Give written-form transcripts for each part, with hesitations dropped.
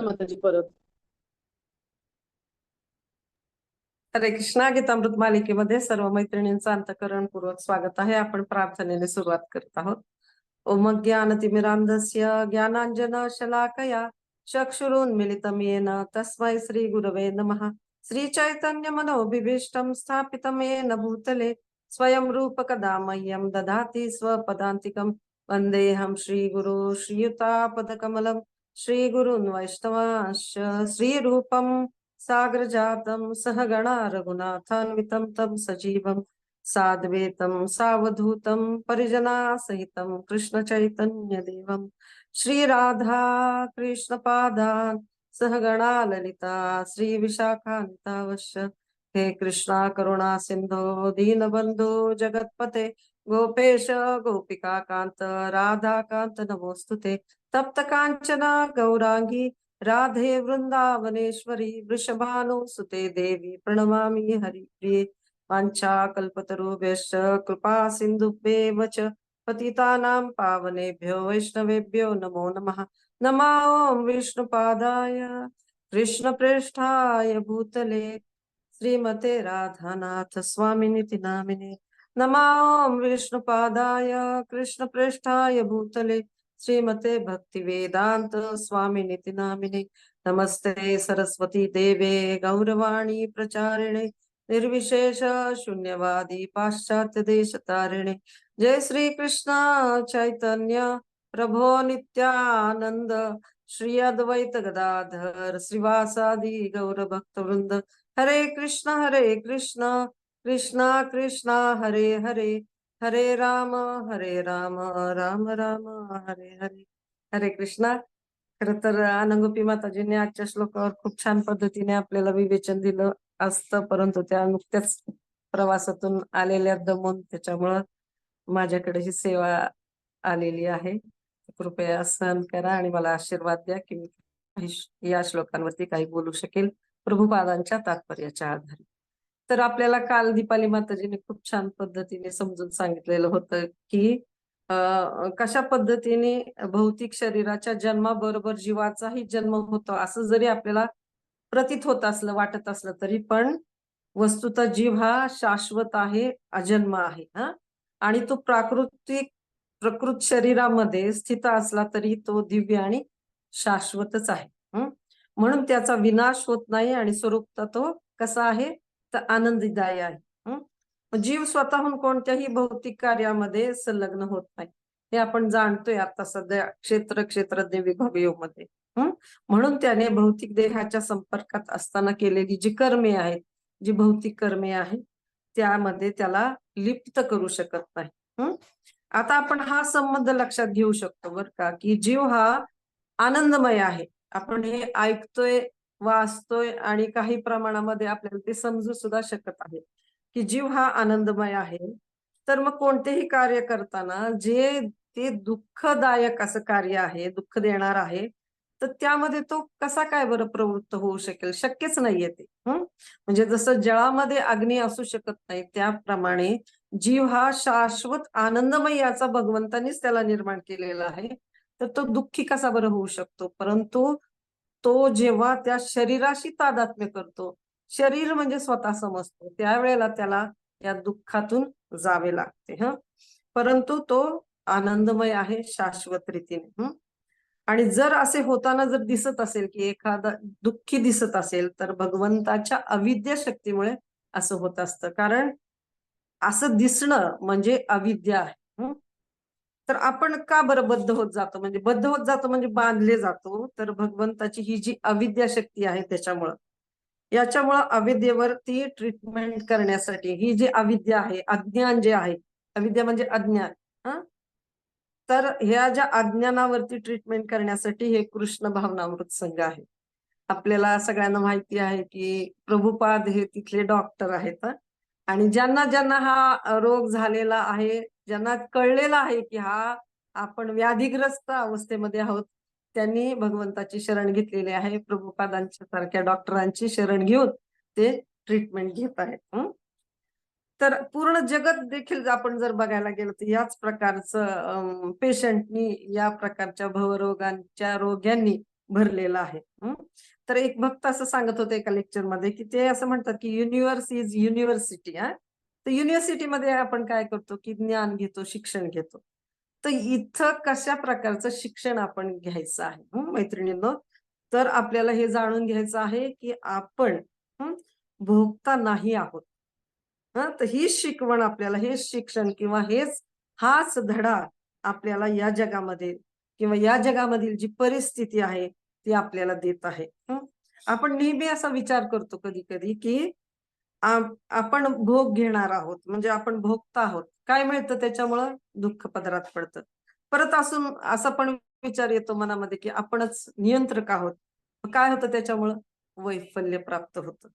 माताजी परत. हरे कृष्णा. गीतामृत मालिकेमध्ये सर्व मैत्रिणींचं अंतःकरणपूर्वक स्वागत आहे. आपण प्रार्थनेने सुरुवात करत आहोत. ओम ज्ञानतिमिरान्धस्य ज्ञानांजन शलाकया चक्षुरुन्मीलितं येन तस्मै श्री गुरवे नमः. श्री चैतन्य मनोभीष्टं स्थापितं येन भूतले स्वयं रूप कदा मह्यं ददाति स्वपदान्तिकं. वन्देऽहं श्रीगुरो श्रीयुतापदकमलं श्रीगुरून् वैष्णवांश्च श्रीरूपं साग्रजातं सहगणा रघुनाथान्वितं तं सजीवं साद्वैतं सावधूतं परिजना सहितं कृष्ण चैतन्य देवं श्रीराधा कृष्णपादान् सहगणा ललिता श्री विशाखान्वितावश्य. हे कृष्णा करुणा सिंधो दीनबंधो जगतपते गोपेश गोपिका कांत राधा कांत नमोस्तुते. तप्त कांचना गौरांगी राधे वृंदावनेश्वरी वृषभानुसुते देवी प्रणमामि हरिप्रिये. वाञ्छाकल्पतरुभ्यश्च कृपा सिन्धुभ्येव च पतितानां पावनेभ्यो वैष्णवेभ्यो नमो नमः. नमो विष्णुपादाय कृष्णप्रेष्ठाय भूतले श्रीमते राधानाथ स्वामिनिति नामिने. नमो विष्णुपादाय कृष्णप्रेष्ठाय भूतले श्रीमते भक्तिवेदांत स्वामिनिति नामिने. नमस्ते सरस्वती देवे गौरवाणी प्रचारिणे निर्विशेष शून्यवादी पाश्चात्य देश तारिणे. जय श्री कृष्ण चैतन्य प्रभो नित्यानंद श्री अद्वैत गदाधर श्रीवासादि गौर भक्त वृंद. हरे कृष्ण कृष्ण कृष्ण हरे हरे हरे राम राम राम हरे हरे. हरे कृष्णा. खर तर अनंगोपी माताजींनी आजच्या श्लोकावर खूप छान पद्धतीने आपल्याला विवेचन दिलं असतं, परंतु त्या नुकत्याच प्रवासातून आलेल्या दमून, त्याच्यामुळं माझ्याकडे ही सेवा आलेली आहे. कृपया सहन करा आणि मला आशीर्वाद द्या की मी या श्लोकांवरती काही बोलू शकेल प्रभुपादांच्या तात्पर्याच्या आधारे. तर आपल्याला काल दीपाली माताजीने खूप छान पद्धतीने समजून सांगितलेलं होतं की कशा पद्धतीने भौतिक शरीराच्या जन्माबरोबर जीवाचाही जन्म होतो असं जरी आपल्याला प्रतीत होत असलं, वाटत असलं, तरी पण वस्तुतः जीव हा शाश्वत आहे, अजन्म आहे. आणि तो प्रकृत शरीरामध्ये स्थित असला तरी तो दिव्य आणि शाश्वतच आहे. म्हणून त्याचा विनाश होत नाही आणि स्वरूपता तो कसा आहे तर आनंददायी आहे. जीव स्वतःहून कोणत्याही भौतिक कार्यामध्ये संलग्न होत नाही, हे आपण जाणतोय आता सध्या क्षेत्रज्ञ विभाग मध्ये. म्हणून त्याने भौतिक देहाच्या संपर्कात असताना केलेली जी कर्मे आहेत, जी भौतिक कर्मे आहेत, त्यामध्ये त्याला लिप्त करू शकत नाही. आता आपण हा संबंध लक्षात घेऊ शकतो बर का, की जीव हा आनंदमय आहे. आपण हे ऐकतोय, वाचतोय आणि काही प्रमाणामध्ये आपल्याला ते समजू सुद्धा शकत आहे की जीव हा आनंदमय आहे. तर मग कोणतेही कार्य करताना जे ते दुःखदायक असं कार्य आहे, दुःख देणार आहे, तर त्यामध्ये तो कसा काय बरं प्रवृत्त होऊ शकेल? शक्यच नाहीये ते. म्हणजे जसं जळामध्ये अग्नी असू शकत नाही, त्याप्रमाणे जीव हा शाश्वत आनंदमय याचा भगवंतानीच त्याला निर्माण केलेला आहे. तर तो दुःखी कसा बरं होऊ शकतो? परंतु तो जेव्हा त्या शरीराशी तादात्म्य करतो, शरीर म्हणजे स्वतः समजतो, त्यावेळेला त्याला या दुःखातून जावे लागते. परंतु तो आनंदमय आहे शाश्वत रीतीने. आणि जर असे होताना जर दिसत असेल की एखादा दुःखी दिसत असेल, तर भगवंताच्या अविद्या शक्तीमुळे असं होत असतं. कारण असं दिसणं म्हणजे अविद्या आहे. तर आपण का बरं बद्ध होत जातो? म्हणजे बद्ध होत जातो म्हणजे बांधले जातो, तर भगवंताची ही जी अविद्या शक्ती आहे त्याच्यामुळं. याच्यामुळं अविद्येवरती ट्रीटमेंट करण्यासाठी, ही जी अविद्या आहे, अज्ञान जे आहे, अविद्या म्हणजे अज्ञान, तर ह्या ज्या अज्ञानावरती ट्रीटमेंट करण्यासाठी हे कृष्ण भावनामृत संघ आहे. आपल्याला सगळ्यांना माहिती आहे की प्रभुपाद हे तिथले डॉक्टर आहेत. आणि ज्यांना ज्यांना हा रोग झालेला आहे, ज्यांना कळलेला आहे की हा आपण व्याधीग्रस्त अवस्थेमध्ये आहोत, त्यांनी भगवंताची शरण घेतलेली आहे. प्रभुपादांच्या सारख्या डॉक्टरांची शरण घेऊन ते ट्रीटमेंट घेत आहेत. तर पूर्ण जगत देखील आपण जर बघायला गेलो तर याच प्रकारचं पेशंटनी या प्रकारच्या भवरोगांच्या रोग्यांनी भरलेलं आहे. तर एक भक्त असं सांगत होते एका लेक्चरमध्ये की ते असं म्हणतात की युनिव्हर्स इज युनिव्हर्सिटी. तर युनिव्हर्सिटीमध्ये आपण काय करतो की ज्ञान घेतो, शिक्षण घेतो. तर इथं कशा प्रकारचं शिक्षण आपण घ्यायचं आहे मैत्रिणींनो. तर आपल्याला हे जाणून घ्यायचं आहे की आपण भोगता नाही आहोत. तर ही शिकवण आपल्याला, हेच शिक्षण किंवा हाच धडा आपल्याला या जगामध्ये किंवा या जगामधील जी परिस्थिती आहे ती आपल्याला देत आहे. आपण नेहमी असा विचार करतो कधी कधी की आपण भोग घेणार आहोत, म्हणजे आपण भोगता आहोत. काय मिळतं त्याच्यामुळं? दुःख पदरात पडतं. परत असून असा पण विचार येतो मनामध्ये की आपणच नियंत्रक आहोत. काय होतं त्याच्यामुळं? वैफल्य प्राप्त होतं.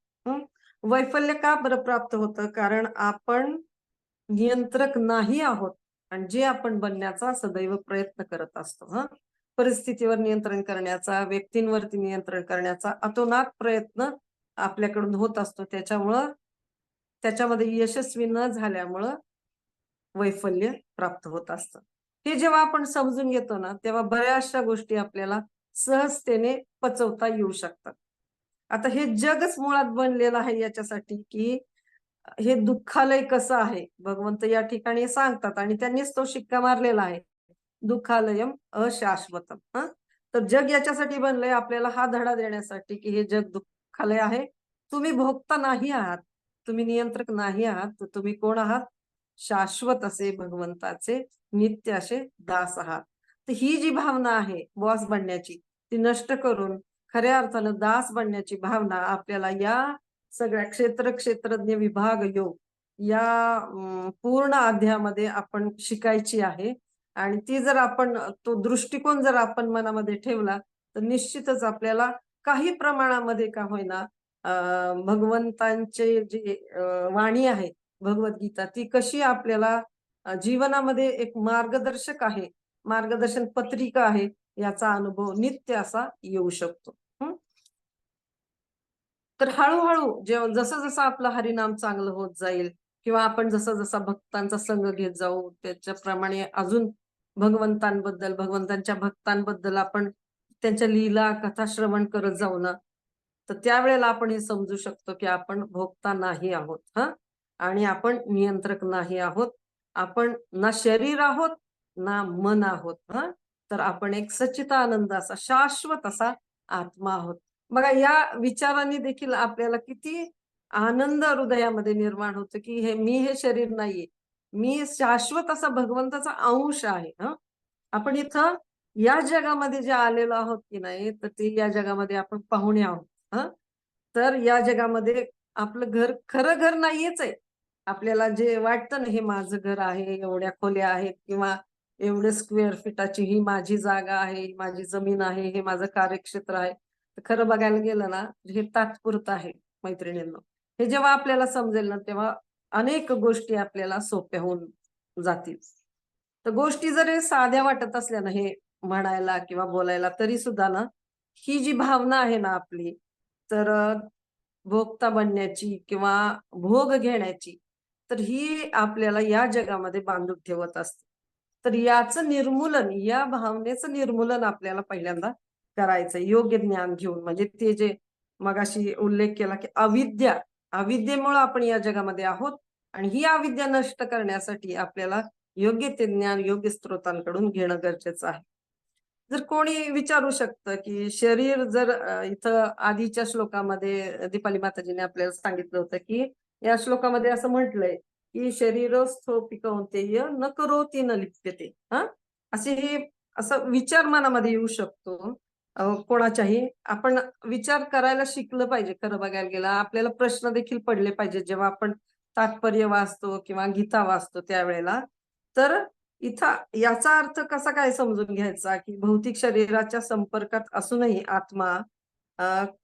वैफल्य का बरं प्राप्त होतं? कारण आपण नियंत्रक नाही आहोत आणि जे आपण बनण्याचा सदैव प्रयत्न करत असतो. परिस्थितीवर नियंत्रण करण्याचा, व्यक्तींवरती नियंत्रण करण्याचा अतोनात प्रयत्न आपल्याकडून होत असतो. त्याच्यामध्ये यशस्वी न झाल्यामुळं वैफल्य प्राप्त होत असतं. हे जेव्हा आपण समजून घेतो ना, तेव्हा बऱ्याचशा गोष्टी आपल्याला सहजतेने पचवता येऊ शकतात. आता हे जगच मुळात बनलेलं आहे याच्यासाठी की हे दुःखालय कसं आहे, भगवंत या ठिकाणी सांगतात आणि त्यांनीच तो शिक्का मारलेला आहे. दुःखालयम अशाश्वतम. तर जग याच्यासाठी बनलंय आपल्याला हा धडा देण्यासाठी की हे जग दुःखालय आहे. तुम्ही भोगता नाही आहात, तुम्ही नियंत्रक नाही आहात, तर तुम्ही कोण आहात? शाश्वत असे भगवंताचे नित्य असे दास आहात. तर ही जी भावना आहे बॉस बनण्याची, ती नष्ट करून खऱ्या अर्थानं दास बनण्याची भावना आपल्याला या सगळ्या क्षेत्रज्ञ विभाग योग या पूर्ण अध्यायामध्ये आपण शिकायची आहे. आणि ती जर आपण तो दृष्टिकोन जर आपण मनामध्ये ठेवला तर निश्चितच आपल्याला काही प्रमाणामध्ये का होईना भगवंतांचे जे वाणी आहे भगवद्गीता, ती कशी आपल्याला जीवनामध्ये एक मार्गदर्शक आहे, मार्गदर्शन पत्रिका आहे, याचा अनुभव नित्य असा येऊ शकतो. तर हळूहळू जेव्हा जसं जसं आपलं हरिनाम चांगलं होत जाईल किंवा आपण जसा जसा भक्तांचा संग घेत जाऊ त्याच्याप्रमाणे अजून भगवंतांच्या भक्तांबद्दल आपण त्यांच्या लीला कथा श्रवण करत जाऊ ना, तर त्यावेळेला आपण हे समजू शकतो की आपण भोगता नाही आहोत. आणि आपण नियंत्रक नाही आहोत. आपण ना शरीर आहोत ना मन आहोत. तर आपण एक सच्चिदानंद असा शाश्वत असा आत्मा आहोत. बघा या विचारांनी देखील आपल्याला किती आनंद हृदयामध्ये निर्माण होतो की हे शरीर नाहीये, मी शाश्वत असा भगवंताचा अंश आहे. आपण इथं या जगामध्ये जे आलेलो आहोत की नाही, तर ते या जगामध्ये आपण पाहुणे आहोत. तर या जगामध्ये आपलं घर खरं घर नाहीयेच आहे. आपल्याला जे वाटतं ना, हे माझं घर आहे, एवढ्या खोल्या आहेत किंवा एवढे स्क्वेअर फीटाची ही माझी जागा आहे, माझी जमीन आहे, हे माझं कार्यक्षेत्र आहे. तर खरं बघायला गेलं ना, हे तात्पुरतं आहे मैत्रिणींनो. हे जेव्हा आपल्याला समजेल ना, तेव्हा अनेक गोष्टी आपल्याला सोप्या होऊन जातील. तर गोष्टी जरी साध्या वाटत असल्या ना, हे म्हणायला किंवा बोलायला, तरी सुद्धा ना, ही जी भावना आहे ना आपली, तर भोगता बनण्याची किंवा भोग घेण्याची, तर ही आपल्याला या जगामध्ये बांधून ठेवत असते. तर याचं निर्मूलन, या भावनेचं निर्मूलन आपल्याला पहिल्यांदा करायचंय योग्य ज्ञान घेऊन. म्हणजे ते जे मगाशी उल्लेख केला की अविद्येमुळे आपण या जगामध्ये आहोत आणि ही अविद्या नष्ट करण्यासाठी आपल्याला योग्य ते ज्ञान योग्य स्त्रोतांकडून घेणं गरजेचं आहे. जर कोणी विचारू शकतं की शरीर जर इथं आधीच्या श्लोकामध्ये दीपाली माताजीने आपल्याला सांगितलं होतं की या श्लोकामध्ये असं म्हटलंय की शरीरस्थोपी कौंतेय न करोति न लिप्यते. असे हे असा विचार मनामध्ये येऊ शकतो कोणाच्याही. आपण विचार करायला शिकलं पाहिजे. खरं बघायला गेलं आपल्याला प्रश्न देखील पडले पाहिजे जेव्हा आपण तात्पर्य वाचतो किंवा गीता वाचतो त्यावेळेला. तर इथं याचा अर्थ कसा काय समजून घ्यायचा की भौतिक शरीराच्या संपर्कात असूनही आत्मा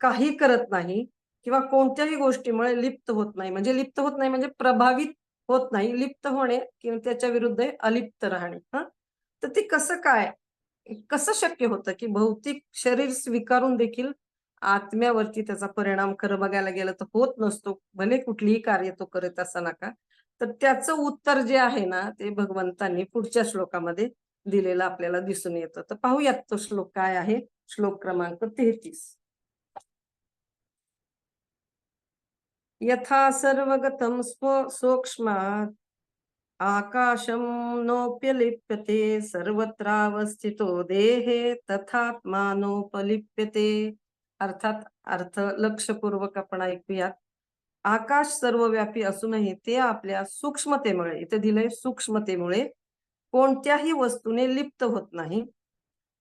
काही करत नाही किंवा कोणत्याही गोष्टीमुळे लिप्त होत नाही. म्हणजे लिप्त होत नाही म्हणजे प्रभावित होत नाही. लिप्त होणे किंवा त्याच्या विरुद्ध अलिप्त राहणे. तर ते कसं शक्य होतं की भौतिक शरीर स्वीकारून देखील आत्म्यावरती त्याचा परिणाम खरं बघायला गेलं तर होत नसतो, भले कुठलीही कार्य तो करत असताना का. तर त्याचं उत्तर जे आहे ना ते भगवंतांनी पुढच्या श्लोकामध्ये दिलेलं आपल्याला दिसून येतं. तर पाहूयात तो श्लोक काय आहे. श्लोक क्रमांक 33. यथा सर्वगतं सूक्ष्मात् आकाशं नोप्यलिप्यते सर्वत्रावस्थितो देहे तथात्मानोपलिप्यते. अर्थात अर्थ लक्षपूर्वक आपण ऐकूयात. आकाश सर्वव्यापी असूनही ते आपल्या सूक्ष्मतेमुळे, इथे दिलंय सूक्ष्मतेमुळे कोणत्याही वस्तूने लिप्त होत नाही.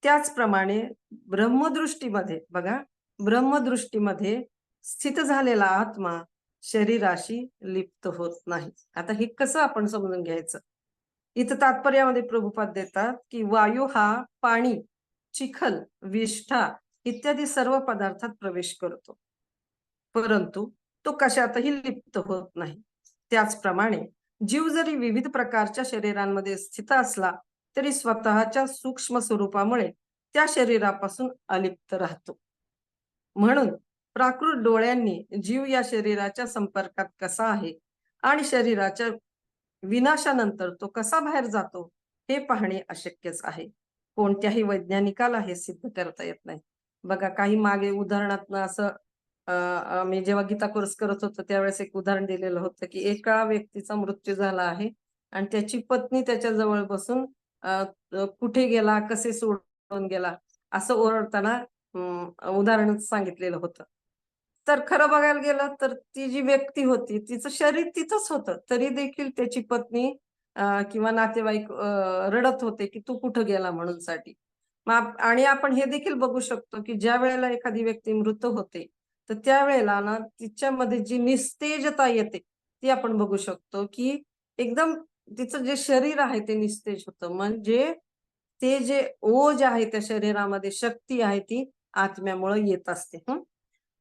त्याचप्रमाणे ब्रह्मदृष्टीमध्ये बघा, ब्रह्मदृष्टीमध्ये स्थित झालेला आत्मा शरीराशी लिप्त होत नाही. आता हे कसं आपण समजून घ्यायचं. इथं तात्पर्यामध्ये प्रभुपाद देतात की वायू हा पाणी, चिखल, विष्ठा इत्यादी सर्व पदार्थात प्रवेश करतो, परंतु तो कशातही लिप्त होत नाही. त्याचप्रमाणे जीव जरी विविध प्रकारच्या शरीरांमध्ये स्थित असला तरी स्वतःच्या सूक्ष्म स्वरूपामुळे त्या शरीरापासून अलिप्त राहतो. म्हणून प्राकृत डोळ्यांनी जीव या शरीराच्या संपर्कात कसा आहे आणि शरीराच्या विनाशानंतर तो कसा बाहेर जातो हे पाहणे अशक्यच आहे. कोणत्याही वैज्ञानिकाला हे सिद्ध करता येत नाही. बघा, काही मागे उदाहरणात असं मी जेव्हा गीता कोर्स करत होतो त्यावेळेस एक उदाहरण दिलेलं होतं की एका व्यक्तीचा मृत्यू झाला आहे आणि त्याची पत्नी त्याच्या जवळ बसून कुठे गेला, कसे सोडून गेला असं ओरडताना उदाहरण सांगितलेलं होतं. तर खरं बघायला गेलं तर ती जी व्यक्ती होती तिचं शरीर तिथंच होतं, तरी देखील त्याची पत्नी किंवा नातेवाईक रडत होते की तू कुठं गेला म्हणून साठी. आणि आपण हे देखील बघू शकतो की ज्या वेळेला एखादी व्यक्ती मृत होते तर त्यावेळेला ना तिच्यामध्ये जी निस्तेजता येते ती आपण बघू शकतो की एकदम तिचं जे शरीर आहे ते निस्तेज होतं. म्हणजे ते जे ओज आहे त्या शरीरामध्ये, शक्ती आहे ती आत्म्यामुळे येत असते.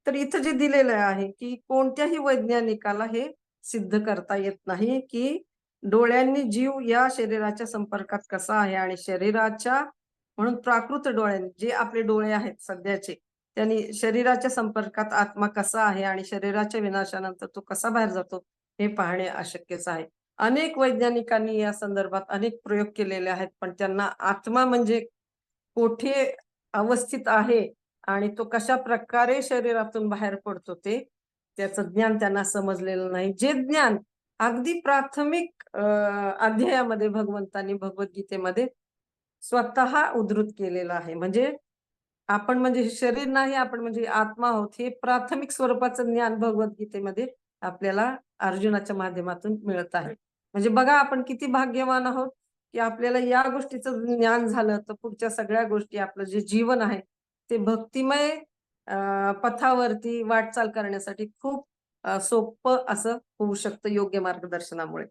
तर इथं जे दिलेलं आहे की कोणत्याही वैज्ञानिकाला हे सिद्ध करता येत नाही की डोळ्यांनी जीव या शरीराच्या संपर्कात कसा आहे आणि शरीराच्या, म्हणून प्राकृत डोळ्यांनी जे आपले डोळे आहेत सध्याचे, त्यांनी शरीराच्या संपर्कात आत्मा कसा आहे आणि शरीराच्या विनाशानंतर तो कसा बाहेर जातो हे पाहणे अशक्यच आहे. अनेक वैज्ञानिकांनी या संदर्भात अनेक प्रयोग केलेले आहेत, पण त्यांना आत्मा म्हणजे कुठे अवस्थित आहे आणि तो कशा प्रकारे शरीरातून बाहेर पडतो ते त्याचं ज्ञान त्यांना समजलेलं नाही. जे ज्ञान अगदी प्राथमिक अध्यायामध्ये भगवंतांनी भगवद्गीतेमध्ये स्वतः उद्धृत केलेलं आहे. म्हणजे आपण म्हणजे शरीर नाही, आपण म्हणजे आत्मा आहोत, हे प्राथमिक स्वरूपाचं ज्ञान भगवद्गीतेमध्ये आपल्याला अर्जुनाच्या माध्यमातून मिळत आहे. म्हणजे बघा आपण किती भाग्यवान आहोत की आपल्याला या गोष्टीचं ज्ञान झालं तर पुढच्या सगळ्या गोष्टी, आपलं जे जीवन आहे ते भक्तिमय पथावरती वाटचाल करण्यासाठी खूप सोपं असं होऊ शकतं योग्य मार्गदर्शनामुळे.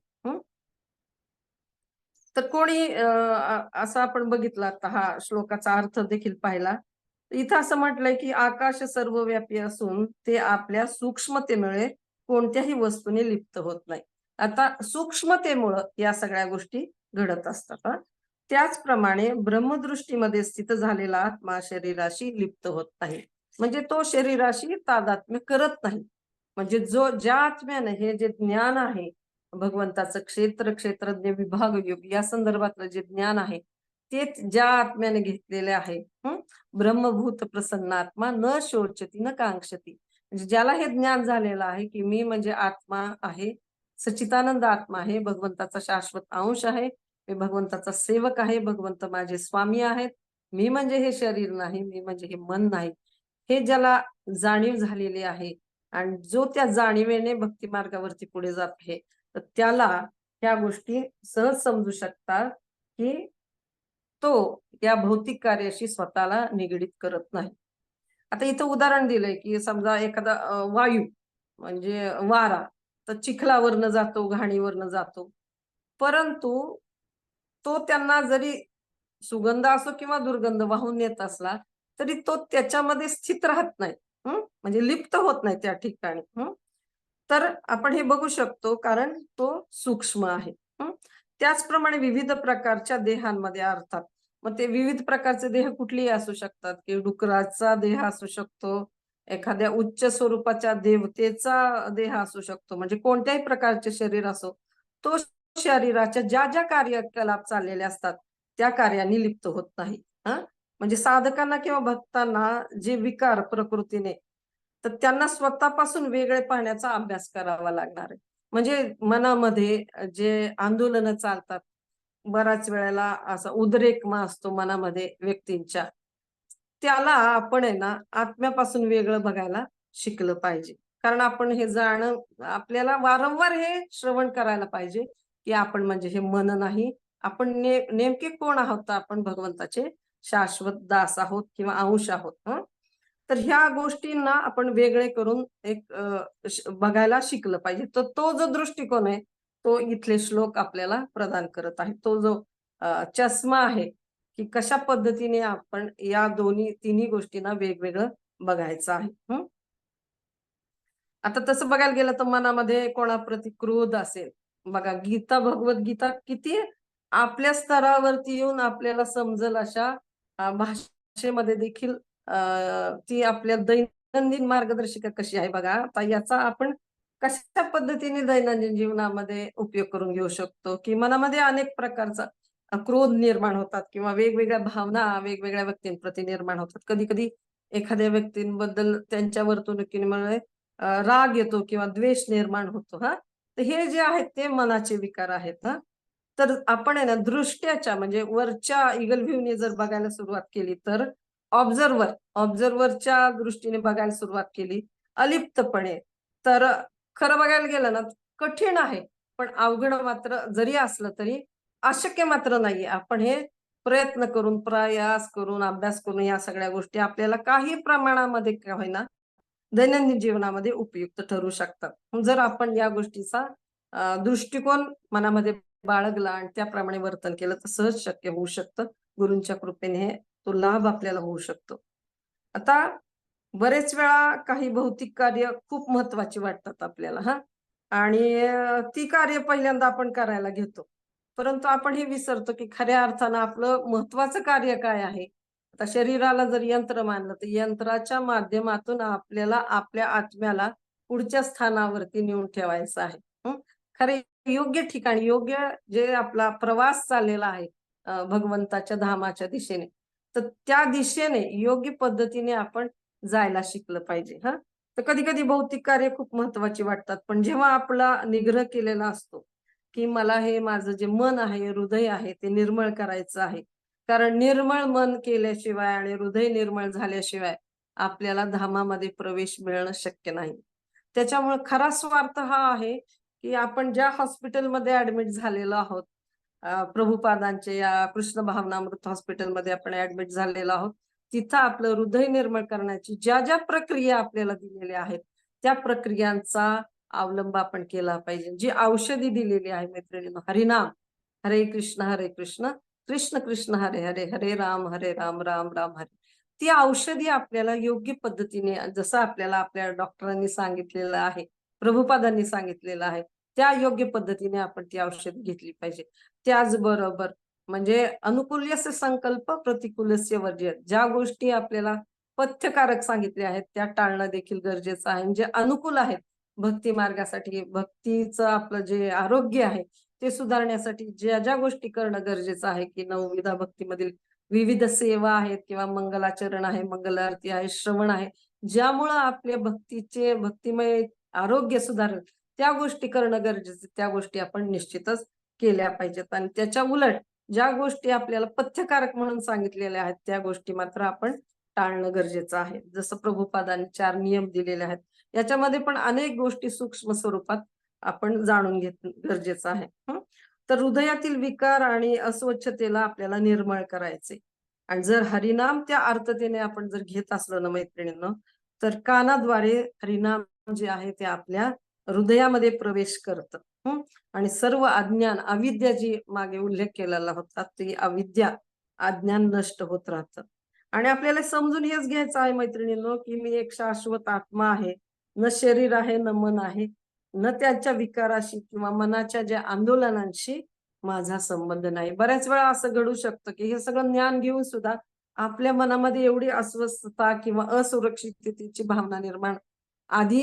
तर कोणी असं आपण बघितलं आता हा श्लोकाचा अर्थ देखील पाहिला. इथं असं म्हटलंय की आकाश सर्वव्यापी असून ते आपल्या सूक्ष्मतेमुळे कोणत्याही वस्तूने लिप्त होत नाही. आता सूक्ष्मतेमुळं या सगळ्या गोष्टी घडत असतात. त्याचप्रमाणे ब्रह्मदृष्टीमध्ये स्थित झालेला आत्मा शरीराशी लिप्त होत नाही. म्हणजे तो शरीराशी तादात्म्य करत नाही. म्हणजे ज्या आत्म्याने हे जे ज्ञान आहे भगवंताचं क्षेत्रज्ञ विभाग योग या संदर्भातलं जे ज्ञान आहे ते ज्या आत्म्याने घेतलेले आहे, ब्रह्मभूत प्रसन्नात्मा न शोचती न कांक्षती. म्हणजे ज्याला हे ज्ञान झालेलं आहे की मी म्हणजे आत्मा आहे, सच्चिदानंद आत्मा आहे, भगवंताचा शाश्वत अंश आहे, मी भगवंताचा सेवक आहे, भगवंत माझे स्वामी आहेत, मी म्हणजे हे शरीर नाही, मी म्हणजे हे मन नाही, हे ज्याला जाणीव झालेली आहे आणि जो त्या जाणीवेने भक्ती मार्गावरती पुढे जात आहे तर त्याला ह्या गोष्टी सहज समजू शकतात की तो या भौतिक कार्याशी स्वतःला निगडीत करत नाही. आता इथं उदाहरण दिलंय की समजा एखादा वायू म्हणजे वारा तर चिखलावरनं जातो, घाणीवरनं जातो, परंतु तो त्यांना जरी सुगंध असो किंवा दुर्गंध वाहून येत असला तरी तो त्याच्यामध्ये स्थित राहत नाही, म्हणजे लिप्त होत नाही त्या ठिकाणी. तर आपण हे बघू शकतो कारण तो सूक्ष्म आहे. त्याचप्रमाणे विविध प्रकारच्या देहांमध्ये अर्थात मग ते विविध प्रकारचे देह कुठलेही असू शकतात की डुकराचा देह असू शकतो, एखाद्या उच्च स्वरूपाच्या देवतेचा देह असू शकतो, म्हणजे कोणत्याही प्रकारचे शरीर असो, तो शरीराच्या ज्या ज्या कार्यकलाप चाललेले असतात त्या कार्यांनी लिप्त होत नाही. म्हणजे साधकांना किंवा भक्तांना जे विकार प्रकृतीने, तर त्यांना स्वतःपासून वेगळे पाहण्याचा अभ्यास करावा लागणार आहे. म्हणजे मनामध्ये जे आंदोलनं चालतात, बऱ्याच वेळेला असा उद्रेक असतो मनामध्ये व्यक्तींच्या, त्याला आपण आहे ना आत्म्यापासून वेगळं बघायला शिकलं पाहिजे. कारण आपण हे आपल्याला वारंवार हे श्रवण करायला पाहिजे, की आपण म्हणजे हे मन नाही. आपण नेमके कोण आहोत? तर आपण भगवंताचे शाश्वत दास आहोत किंवा अंश आहोत. तर ह्या गोष्टींना आपण वेगळे करून बघायला शिकलं पाहिजे. तर तो जो दृष्टिकोन आहे, तो इथले श्लोक आपल्याला प्रदान करत आहेत. तो जो चष्मा आहे, की कशा पद्धतीने आपण या तिन्ही गोष्टींना वेगवेगळं बघायचं आहे. आता तसं बघायला गेलं तर मनामध्ये कोणाप्रती क्रोध असेल, बघा भगवद्गीता किती आपल्या स्तरावरती येऊन आपल्याला समजल अशा भाषेमध्ये देखील ती आपल्या दैनंदिन मार्गदर्शिका कशी आहे बघा. आता याचा आपण कशा पद्धतीने दैनंदिन जीवनामध्ये उपयोग करून घेऊ शकतो, की मनामध्ये अनेक प्रकारचा क्रोध निर्माण होतात किंवा वेगवेगळ्या भावना वेगवेगळ्या व्यक्तींप्रती निर्माण होतात. कधी-कधी एखाद्या व्यक्तींबद्दल त्यांच्या वर्तणुकीमुळे राग येतो किंवा द्वेष निर्माण होतो. तर हे जे आहेत ते मनाचे विकार आहेत. तर आपण आहे ना दृष्ट्याच्या म्हणजे वरच्या ईगल व्ह्यूने जर बघायला सुरुवात केली तर ऑब्झर्व्हरच्या दृष्टीने बघायला सुरुवात केली अलिप्तपणे, तर खरं बघायला गेलं ना कठीण आहे. पण अवघड मात्र जरी असलं तरी अशक्य मात्र नाहीये. आपण हे प्रयत्न करून, प्रयास करून, अभ्यास करून या सगळ्या गोष्टी आपल्याला काही प्रमाणामध्ये का होईना दैनंदिन जीवनामध्ये उपयुक्त ठरू शकतात. जर आपण या गोष्टीचा दृष्टिकोन मनामध्ये बाळगला आणि त्याप्रमाणे वर्तन केलं तर सहज शक्य होऊ शकतं. गुरूंच्या कृपेने तो लाभ आपल्याला होऊ शकतो. आता बरेच वेळा काही भौतिक कार्य खूप महत्वाची वाटतात आपल्याला आणि ती कार्य पहिल्यांदा आपण करायला घेतो. परंतु आपण हे विसरतो, की खऱ्या अर्थानं आपलं महत्वाचं कार्य काय आहे? आता शरीराला जर यंत्र मानलं, तर यंत्राच्या माध्यमातून आपल्याला आपल्या आत्म्याला पुढच्या स्थानावरती नेऊन ठेवायचं आहे. खरे योग्य ठिकाणी, योग्य जे आपला प्रवास चाललेला आहे भगवंताच्या धामाच्या दिशेने, तर त्या दिशेने योग्य पद्धतीने आपण जायला शिकलं पाहिजे. तर कधी-कधी भौतिक कार्य खूप महत्वाची वाटतात. पण जेव्हा आपला निग्रह केलेला असतो, की मला हे माझं जे मन आहे, हृदय आहे, ते निर्मळ करायचं आहे. कारण निर्मळ मन केल्याशिवाय आणि हृदय निर्मळ झाल्याशिवाय आपल्याला धामामध्ये प्रवेश मिळणं शक्य नाही. त्याच्यामुळे खरा स्वार्थ हा आहे, की आपण ज्या हॉस्पिटलमध्ये ॲडमिट झालेलो आहोत, प्रभुपादांचे या कृष्ण भावनामृत हॉस्पिटलमध्ये आपण ॲडमिट झालेलो आहोत. तिथं आपलं हृदय निर्मळ करण्याची ज्या प्रक्रिया आपल्याला दिलेल्या आहेत, त्या प्रक्रियांचा अवलंब आपण केला पाहिजे. जी औषधी दिलेली आहे मैत्रिणींनो, हरिनाम, हरे कृष्ण, कृष्ण कृष्ण हरे हरे, हरे राम, राम राम हरे. ती औषधी आपल्याला योग्य पद्धतीने जसं आपल्याला आपल्या डॉक्टरांनी सांगितलेलं आहे, प्रभुपादांनी सांगितलेलं आहे, त्या योग्य पद्धतीने आपण ती औषधी घेतली पाहिजे. त्याचबरोबर म्हणजे अनुकूल्यस्य संकल्प, प्रतिकूलस्य वर्ज्य. ज्या गोष्टी आपल्याला पथ्यकारक सांगितल्या आहेत, त्या टाळणं देखील गरजेचं आहे. जे अनुकूल आहेत भक्ती मार्गासाठी, भक्तीचं आपलं जे आरोग्य आहे, ते सुधारण्यासाठी ज्या भक्ती करणं गरजेचं आहे, की नवविधा भक्तीमधील विविध सेवा आहेत किंवा मंगलाचरण आहे, मंगल आरती आहे, श्रवण आहे. ज्यामुळं आपल्या भक्तिमय आरोग्य सुधारेल, त्या गोष्टी करणं गरजेचं. त्या गोष्टी आपण निश्चितच केल्या पाहिजेत आणि त्याच्या उलट ज्या गोष्टी आपल्याला पथ्यकारक म्हणून सांगितलेल्या आहेत, त्या गोष्टी मात्र आपण टाळणं गरजेचं आहे. जसं प्रभुपादांनी 4 नियम दिलेले आहेत. याच्यामध्ये पण अनेक गोष्टी सूक्ष्म स्वरूपात आपण जाणून घेणं गरजेचं आहे. तर हृदयातील विकार आणि अस्वच्छतेला आपल्याला निर्मळ करायचे. आणि जर हरिनाम त्या अर्थतेने आपण जर घेत असलो ना मैत्रिणींनो, तर कानाद्वारे हरिनाम जे आहे ते आपल्या हृदयामध्ये प्रवेश करतं. आणि सर्व अज्ञान, अविद्या जी मागे उल्लेख केलेला होता, ती अविद्या, अज्ञान नष्ट होत राहतं. आणि आपल्याला समजून हेच घ्यायचं आहे मैत्रिणींनो, की मी एक शाश्वत आत्मा आहे. न शरीर आहे, न मन आहे. न त्याच्या विकाराशी किंवा मनाच्या ज्या आंदोलनांशी माझा संबंध नाही. बऱ्याच वेळा असं घडू शकतं, की हे सगळं ज्ञान घेऊन सुद्धा आपल्या मनामध्ये एवढी अस्वस्थता किंवा असुरक्षिततेची भावना निर्माण आधी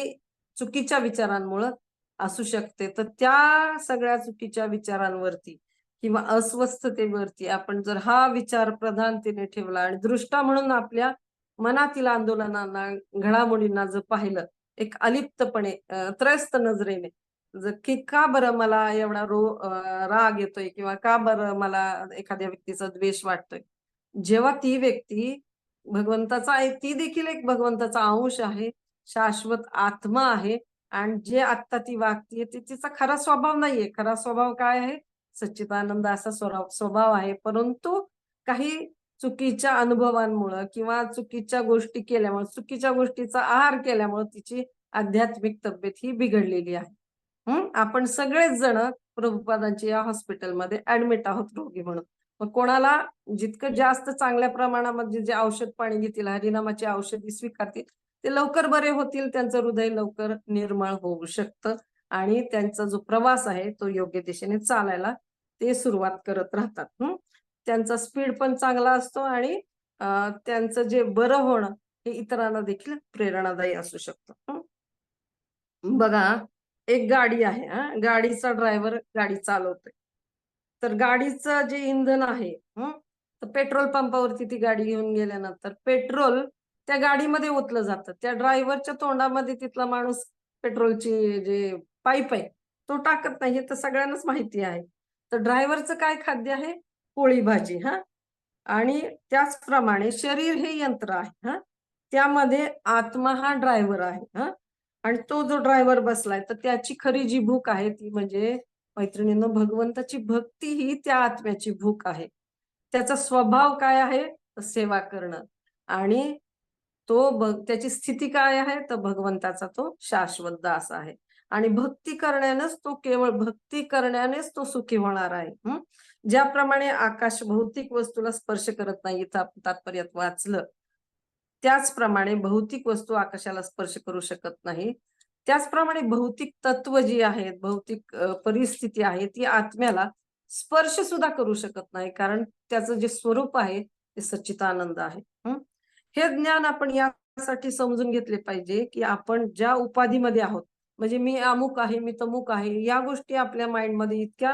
चुकीच्या विचारांमुळं असू शकते. तर त्या सगळ्या चुकीच्या विचारांवरती किंवा अस्वस्थतेवरती आपण जर हा विचार प्रधानतेने ठेवला आणि दृष्टा म्हणून आपल्या मनातील आंदोलनांना, घडामोडींना जर पाहिलं एक अलिप्तपणे, त्रयस्थ नजरेने, जर की का बरं मला एवढा राग येतोय किंवा का बरं मला एखाद्या व्यक्तीचा द्वेष वाटतोय. जेव्हा ती व्यक्ती भगवंताचा आहे, ती देखील एक भगवंताचा अंश आहे, शाश्वत आत्मा आहे आणि जे आत्ता ती वागतीये ते तिचा खरा स्वभाव नाहीये. खरा स्वभाव काय आहे? सच्चिदानंद असा स्वभाव आहे. परंतु काही चुकीच्या अनुभवांमुळं किंवा चुकीच्या गोष्टी केल्यामुळे, चुकीच्या गोष्टीचा आहार केल्यामुळे तिची आध्यात्मिक तब्येत ही बिघडलेली आहे. आपण सगळेच जण प्रभुपादांच्या या हॉस्पिटलमध्ये ऍडमिट आहोत रोगी म्हणून. मग कोणाला जितकं जास्त चांगल्या प्रमाणामध्ये जे औषध पाणी घेतील, हरिनामाची औषधी स्वीकारतील, ते लवकर बरे होतील, त्यांचं हृदय लवकर निर्मळ होऊ शकतं आणि त्यांचा जो प्रवास आहे तो योग्य दिशेने चालायला ते सुरुवात करत राहतात. त्यांचा स्पीड पण चांगला असतो आणि त्यांचं जे बरं होणं हे इतरांना देखील प्रेरणादायी असू शकतं. बघा, एक गाडी आहे गाडीचा ड्रायव्हर गाडी चालवतोय. तर गाडीचं जे इंधन आहे, तर पेट्रोल पंपावरती ती गाडी घेऊन गेल्यानंतर पेट्रोल त्या गाडीमध्ये ओतलं जातं. त्या ड्रायव्हरच्या तोंडामध्ये तिथला माणूस पेट्रोलची जे पाईप आहे, तो टाकत नाही. हे तर सगळ्यांनाच माहिती आहे. तर ड्रायव्हरचं काय खाद्य आहे? पोळी भाजी आणि त्याचप्रमाणे शरीर हे यंत्र आहे त्यामध्ये आत्मा हा ड्रायव्हर आहे आणि तो जो ड्रायव्हर बसलाय तर त्याची खरी जी भूक आहे ती म्हणजे मैत्रिणींनो भगवंताची भक्ती ही त्या आत्म्याची भूक आहे. त्याचा स्वभाव काय आहे? तर सेवा करणं आणि त्याची स्थिती काय आहे? तर भगवंताचा तो शाश्वत दास आहे आणि भक्ती करण्यानेच तो केवळ भक्ती करण्यानेच तो सुखी होणार आहे. ज्याप्रमाणे आकाश भौतिक वस्तूला स्पर्श करत नाही इथं आपण तात्पर्यात वाचलं, त्याचप्रमाणे भौतिक वस्तू आकाशाला स्पर्श करू शकत नाही. त्याचप्रमाणे भौतिक तत्व जी आहेत, भौतिक परिस्थिती आहे ती आत्म्याला स्पर्श सुद्धा करू शकत नाही कारण त्याचं जे स्वरूप आहे ते सच्चिदानंद आहे. हे ज्ञान आपण यासाठी समजून घेतले पाहिजे की आपण ज्या उपाधीमध्ये आहोत, म्हणजे मी अमुक आहे, मी तमुक आहे, या गोष्टी आपल्या माइंडमध्ये इतक्या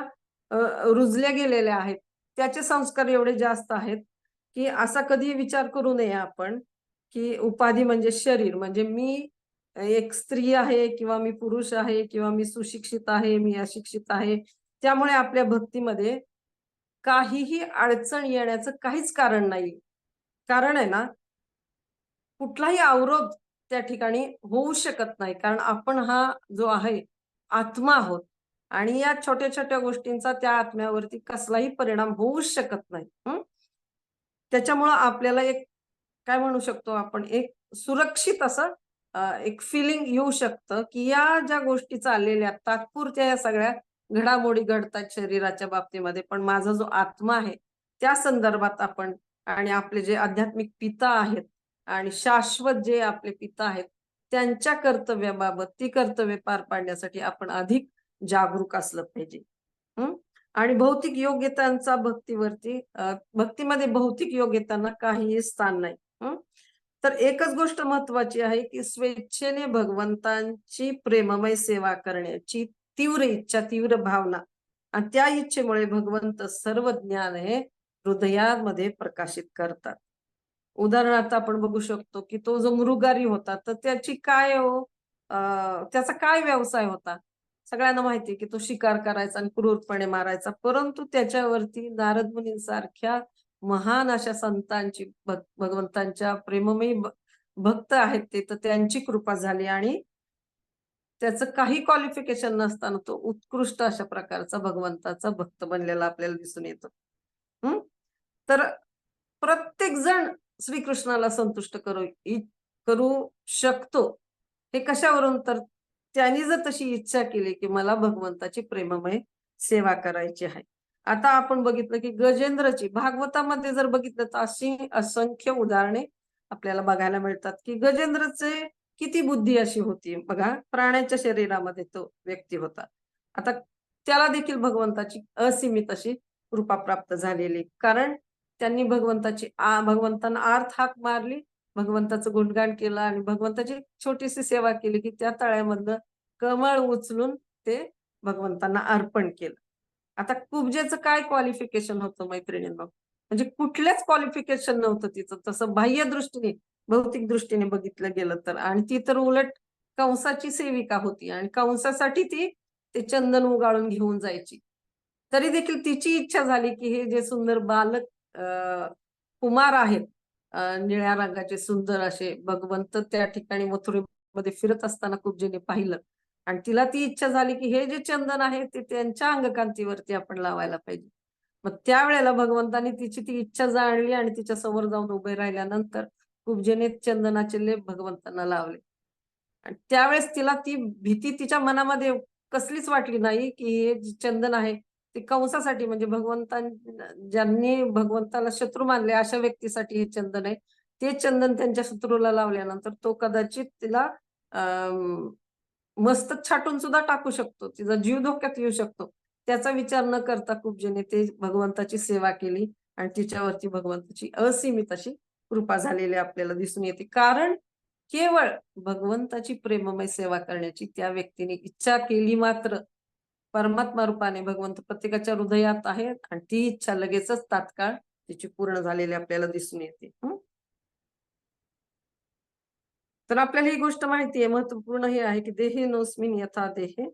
रुजल्या गेलेल्या आहेत. त्याचे संस्कार एवढे जास्त आहेत की असा कधी विचार करू नये आपण की उपाधी म्हणजे शरीर, म्हणजे मी एक स्त्री आहे किंवा मी पुरुष आहे किंवा मी सुशिक्षित आहे, मी अशिक्षित आहे. त्यामुळे आपल्या भक्तीमध्ये काहीही अडचण येण्याचं काहीच कारण नाही. कारण आहे ना, कुठलाही अवरोध त्या ठिकाणी होऊ शकत नाही. कारण आपण हा जो आहे आत्मा आहोत आणि या छोट्या-छोट्या गोष्टींचा त्या आत्म्यावरती कसलाही परिणाम होऊच शकत नाही. त्याच्यामुळं आपल्याला एक काय म्हणू शकतो आपण एक सुरक्षित असं एक फिलिंग येऊ शकतं, की या ज्या गोष्टी चाललेल्या तात्पुरत्या या सगळ्या घडामोडी घडतात शरीराच्या बाबतीमध्ये, पण माझा जो आत्मा आहे, त्या संदर्भात आपण आणि आपले जे आध्यात्मिक पिता आहेत आणि शाश्वत जे आपले पिता आहेत, त्यांच्या कर्तव्याबाबत ती कर्तव्य पार पाडण्यासाठी आपण अधिक जागरूक असलं पाहिजे. हं. आणि भौतिक योग्यतांचा भक्तीमध्ये भौतिक योग्यतांना काहीही स्थान नाही. तर एकच गोष्ट महत्वाची आहे की स्वेच्छेने भगवंतांची प्रेममय सेवा करण्याची तीव्र इच्छा, तीव्र भावना आणि त्या इच्छेमुळे भगवंत सर्व ज्ञान हे हृदयामध्ये प्रकाशित करतात. उदाहरणार्थ आपण बघू शकतो की तो जो मृगारी होता तर त्याची काय त्याचा काय व्यवसाय होता? सगळ्यांना माहिती आहे की तो शिकार करायचा आणि क्रूरपणे मारायचा. परंतु त्याच्यावरती नारद मुनींसारख्या महान अशा संतांची भगवंतांच्या प्रेममयी भक्त आहेत ते, तर त्यांची कृपा झाली आणि त्याचं काही क्वालिफिकेशन नसताना तो उत्कृष्ट अशा प्रकारचा भगवंताचा भक्त बनलेला आपल्याला दिसून येतो. हं. तर प्रत्येक जण श्रीकृष्णाला संतुष्ट करू शकतो. हे कशावरून? तर त्यांनी जर तशी इच्छा केली, की मला भगवंताची प्रेममय सेवा करायची आहे. आता आपण बघितलं, की गजेंद्रची भागवतामध्ये जर बघितलं तर अशी असंख्य उदाहरणे आपल्याला बघायला मिळतात, की गजेंद्रचे किती बुद्धी अशी होती बघा, प्राण्याच्या शरीरामध्ये तो व्यक्ती होता. आता त्याला देखील भगवंताची असीमित अशी कृपा प्राप्त झालेली. कारण त्यांनी भगवंतांना आर्त हाक मारली, भगवंताचं गुणगान केलं आणि भगवंताची छोटीशी सेवा केली, की त्या तळ्यामधनं कमळ उचलून ते भगवंतांना अर्पण केलं. आता कुब्जेचं काय क्वालिफिकेशन होतं मैत्रिणींनो, म्हणजे कुठल्याच क्वालिफिकेशन नव्हतं तिचं तसं बाह्य दृष्टीने, भौतिक दृष्टीने बघितलं गेलं तर. आणि ती तर उलट कंसाची सेविका होती आणि कंसासाठी ती ते चंदन उगाळून घेऊन जायची. तरी देखील तिची इच्छा झाली की हे जे सुंदर बालक कुमार आहेत, निळ्या रंगाचे सुंदर असे भगवंत त्या ठिकाणी मथुरेमध्ये फिरत असताना कुब्जेने पाहिलं आणि तिला ती इच्छा झाली की हे जे चंदन आहे ते त्यांच्या अंगकांतीवरती आपण लावायला पाहिजे. मग त्यावेळेला भगवंतानी तिची ती इच्छा जाणली आणि तिच्या समोर जाऊन उभे राहिल्यानंतर कुब्जेने चंदनाचे लेप भगवंतांना लावले. आणि त्यावेळेस तिला ती भीती तिच्या मनामध्ये कसलीच वाटली नाही की हे जे चंदन आहे ते कंसासाठी, म्हणजे ज्यांनी भगवंताला शत्रू मानले अशा व्यक्तीसाठी हे चंदन आहे. ते चंदन त्यांच्या शत्रूला लावल्यानंतर तो कदाचित तिला मस्तक छाटून सुद्धा टाकू शकतो, तिचा जीव धोक्यात येऊ शकतो. त्याचा विचार न करता कुब्जेने ते भगवंताची सेवा केली आणि तिच्यावरती भगवंताची असीमित अशी कृपा झालेली आपल्याला दिसून येते. कारण केवळ भगवंताची प्रेममय सेवा करण्याची त्या व्यक्तीने इच्छा केली मात्र परमात्मा रूपाने भगवंत प्रत्येकाच्या हृदयात आहेत आणि ती इच्छा लगेचच तात्काळ तिची पूर्ण झालेली आपल्याला दिसून येते. तर आपल्याला ही गोष्ट माहिती आहे, महत्वपूर्ण हे आहे की देहिनोऽस्मिन् यथा देहे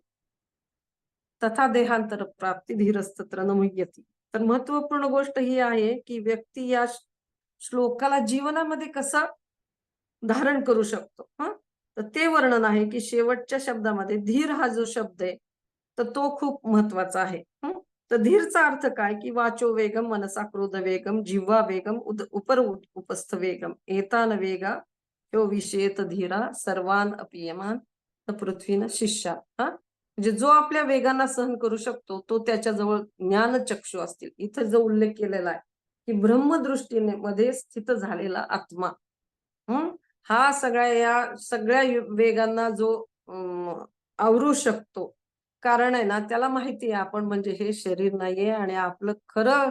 तथा देहांतर प्राप्ती धीरस्तत्र न मुह्यति. तर महत्वपूर्ण गोष्ट ही आहे की व्यक्ती या श्लोकाला जीवनामध्ये कसा धारण करू शकतो. तर ते वर्णन आहे की शेवटच्या शब्दामध्ये धीर हा जो शब्द आहे तर तो खूप महत्वाचा आहे. तर धीरचा अर्थ काय की वाचो वेगम मनसा क्रोध वेगम जिव्हा वेगम उपर उपस्थ वेगम एतान वेगा ह्यो विषेत धीरा सर्वान अपियमान पृथ्वीन शिष्या. म्हणजे जो आपल्या वेगांना सहन करू शकतो तो त्याच्याजवळ ज्ञानचक्षु असतील. इथं जो उल्लेख केलेला आहे की ब्रह्मदृष्टीने मध्ये स्थित झालेला आत्मा हा सगळ्या वेगांना जो आवरू शकतो. कारण आहे ना त्याला माहिती आहे आपण म्हणजे हे शरीर नाहीये आणि आपलं खरं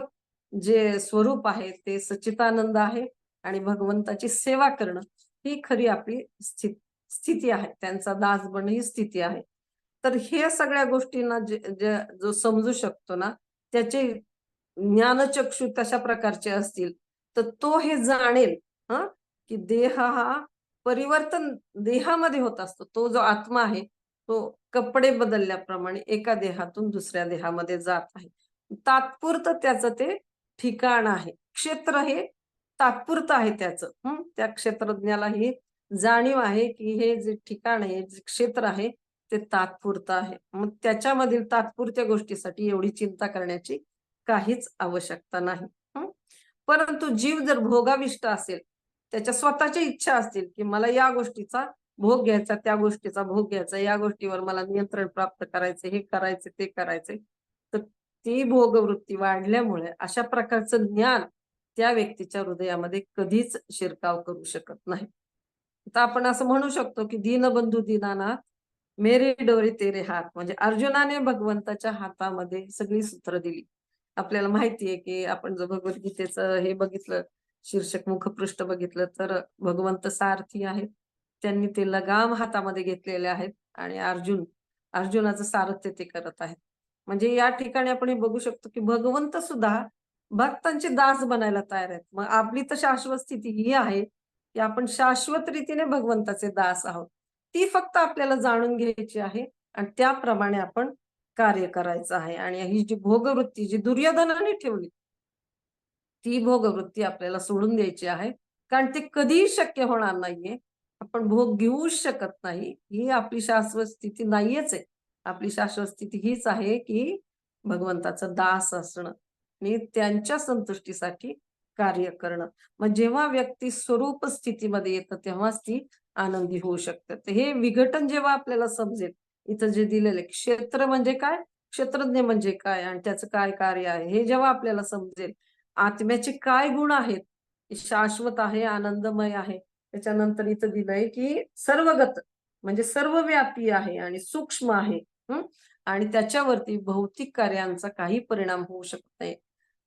जे स्वरूप आहे ते सच्चिदानंद आहे आणि भगवंताची सेवा करणं ही खरी आपली स्थिती आहे. त्यांचा दास बनणं ही स्थिती आहे. तर हे सगळ्या गोष्टींना जो समजू शकतो ना त्याचे ज्ञानचक्षु तशा प्रकारचे असतील तर तो हे जाणेल की देह हा परिवर्तन देहामध्ये होत असतो. तो जो आत्मा आहे तो कपडे बदलल्याप्रमाणे एका देहातून दुसऱ्या देहामध्ये जात आहे. तात्पुरतं त्याचं ते ठिकाण आहे. क्षेत्र हे तात्पुरतं आहे त्याचं. त्या क्षेत्रज्ञाला ही जाणीव आहे की हे जे ठिकाण आहे, जे क्षेत्र आहे ते तात्पुरतं आहे. मग त्याच्यामधील तात्पुरत्या गोष्टीसाठी एवढी चिंता करण्याची काहीच आवश्यकता नाही. परंतु जीव जर भोगाविष्ट असेल, त्याच्या स्वतःच्या इच्छा असतील की मला या गोष्टीचा भोग घ्यायचा, त्या गोष्टीचा भोग घ्यायचा, या गोष्टीवर मला नियंत्रण प्राप्त करायचे, हे करायचे, ते करायचे, तर ती भोगवृत्ती वाढल्यामुळे अशा प्रकारचं ज्ञान त्या व्यक्तीच्या हृदयामध्ये कधीच शिरकाव करू शकत नाही. तर आपण असं म्हणू शकतो की दीनबंधू दीनानाथ मेरे डोरे तेरे हात, म्हणजे अर्जुनाने भगवंताच्या हातामध्ये सगळी सूत्र दिली. आपल्याला माहितीये की आपण जर भगवद्गीतेचं हे बघितलं, शीर्षक मुखपृष्ठ बघितलं तर भगवंत सारथी आहेत. त्यांनी ते लगाम हातामध्ये घेतलेले आहेत आणि अर्जुनाचं सारथ्य ते करत आहेत. म्हणजे या ठिकाणी आपण हे बघू शकतो की भगवंत सुद्धा भक्तांचे दास बनायला तयार आहेत. मग आपली तर शाश्वत स्थिती ही आहे की आपण शाश्वत रीतीने भगवंताचे दास आहोत. ती फक्त आपल्याला जाणून घ्यायची आहे आणि त्याप्रमाणे आपण कार्य करायचं आहे. आणि ही जी भोगवृत्ती जी दुर्योधनाने ठेवली ती भोगवृत्ती आपल्याला सोडून द्यायची आहे. कारण ते कधीही शक्य होणार नाहीये. आपण भोग घेऊच शकत नाही. ही आपली शाश्वत स्थिती नाहीयेच आहे. आपली शाश्वत स्थिती हीच आहे की भगवंताचं दास असणं आणि त्यांच्या संतुष्टीसाठी कार्य करणं. मग जेव्हा व्यक्ती स्वरूप स्थितीमध्ये येतं तेव्हाच ती आनंदी होऊ शकते. तर हे विघटन जेव्हा आपल्याला समजेल, इथं जे दिलेलं क्षेत्र म्हणजे काय, क्षेत्रज्ञ म्हणजे काय आणि त्याचं काय कार्य आहे हे जेव्हा आपल्याला समजेल, आत्म्याचे काय गुण आहेत, शाश्वत आहे, आनंदमय आहे. त्याच्यानंतर इथं दिलंय की सर्वगत म्हणजे सर्वव्यापी आहे आणि सूक्ष्म आहे. आणि त्याच्यावरती भौतिक कार्यांचा काही परिणाम होऊ शकत नाही.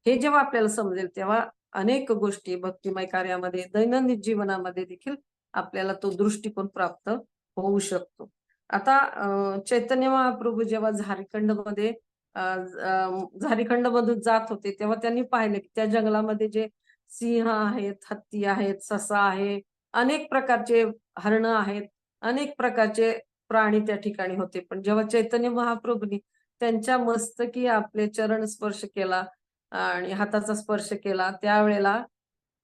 हे जेव्हा आपल्याला समजेल तेव्हा अनेक गोष्टी भक्तिमय कार्यामध्ये दैनंदिन जीवनामध्ये देखील आपल्याला तो दृष्टिकोन प्राप्त होऊ शकतो. आता चैतन्य महाप्रभू जेव्हा झारखंडमध्ये झारखंडमधून जात होते, तेव्हा त्यांनी पाहिलं की त्या जंगलामध्ये जे सिंह आहेत, हत्ती आहेत, ससा आहे, अनेक प्रकारचे हरणं आहेत, अनेक प्रकारचे प्राणी त्या ठिकाणी होते. पण जेव्हा चैतन्य महाप्रभूंनी त्यांच्या मस्तकी आपले चरण स्पर्श केला आणि हाताचा स्पर्श केला, त्यावेळेला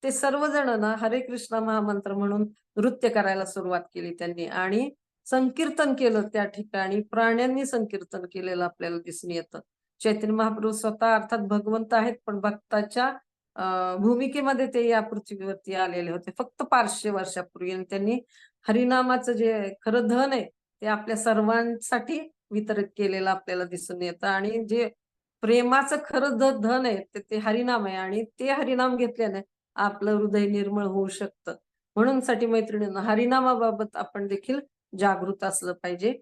ते सर्वजण ना हरे कृष्ण महामंत्र म्हणून नृत्य करायला सुरुवात केली त्यांनी आणि संकीर्तन केलं त्या ठिकाणी. प्राण्यांनी संकीर्तन केलेलं आपल्याला दिसून येतं. चैतन्य महाप्रभू स्वतः अर्थात भगवंत आहेत, पण भक्ताच्या भूमिकेमध्ये ते या पृथ्वीवरती आलेले होते फक्त 500 वर्षापूर्वी. आणि त्यांनी हरिनामाचं जे खरं धन आहे ते आपल्या सर्वांसाठी वितरित केलेलं आपल्याला दिसून येतं. आणि जे प्रेमाचं खरं धन आहे ते हरिनाम आहे. आणि ते हरिनाम घेतल्याने आपलं हृदय निर्मळ होऊ शकतं. म्हणून साठी मैत्रिणींनो, हरिनामाबाबत आपण देखील जागृत असलं पाहिजे.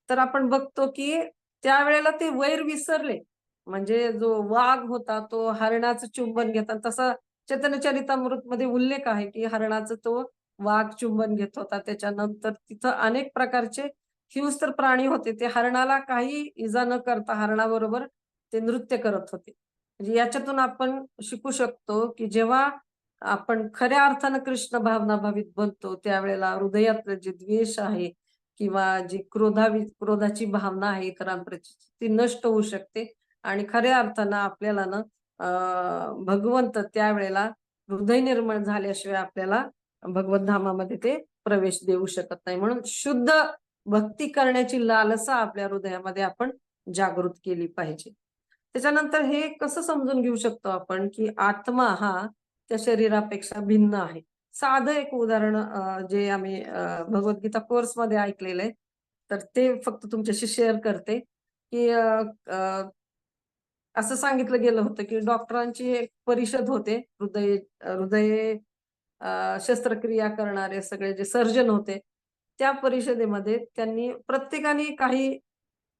तर आपण बघतो की त्यावेळेला ते वैर विसरले. म्हणजे जो वाघ होता तो हरणाचं चुंबन घेतात, तसा चैतन्य चरितामृतमध्ये उल्लेख आहे की हरणाचं तो वाघ चुंबन घेत होता. त्याच्यानंतर तिथं अनेक प्रकारचे हिंस्र प्राणी होते. ते हरणाला काही इजा न करता हरणाबरोबर ते नृत्य करत होते. म्हणजे याच्यातून आपण शिकू शकतो की जेव्हा आपण खऱ्या अर्थानं कृष्ण भावनाभावित बनतो, त्यावेळेला हृदयातलं जे द्वेष आहे किंवा जी क्रोधाची भावना आहे इतरांप्रती, ती नष्ट होऊ शकते. आणि खऱ्या अर्थानं आपल्याला ना भगवंत त्यावेळेला हृदय निर्मळ झाल्याशिवाय आपल्याला भगवत धामामध्ये ते प्रवेश देऊ शकत नाही. म्हणून शुद्ध भक्ती करण्याची लालसा आपल्या हृदयामध्ये आपण जागृत केली पाहिजे. त्याच्यानंतर हे कसं समजून घेऊ शकतो आपण की आत्मा हा त्या शरीरापेक्षा भिन्न आहे. साधं एक उदाहरण जे आम्ही भगवद्गीता कोर्समध्ये ऐकलेलं आहे, तर ते फक्त तुमच्याशी शेअर करते की असं सांगितलं गेलं होतं की डॉक्टरांची एक परिषद होते. हृदय शस्त्रक्रिया करणारे सगळे जे सर्जन होते, त्या परिषदेमध्ये त्यांनी प्रत्येकाने काही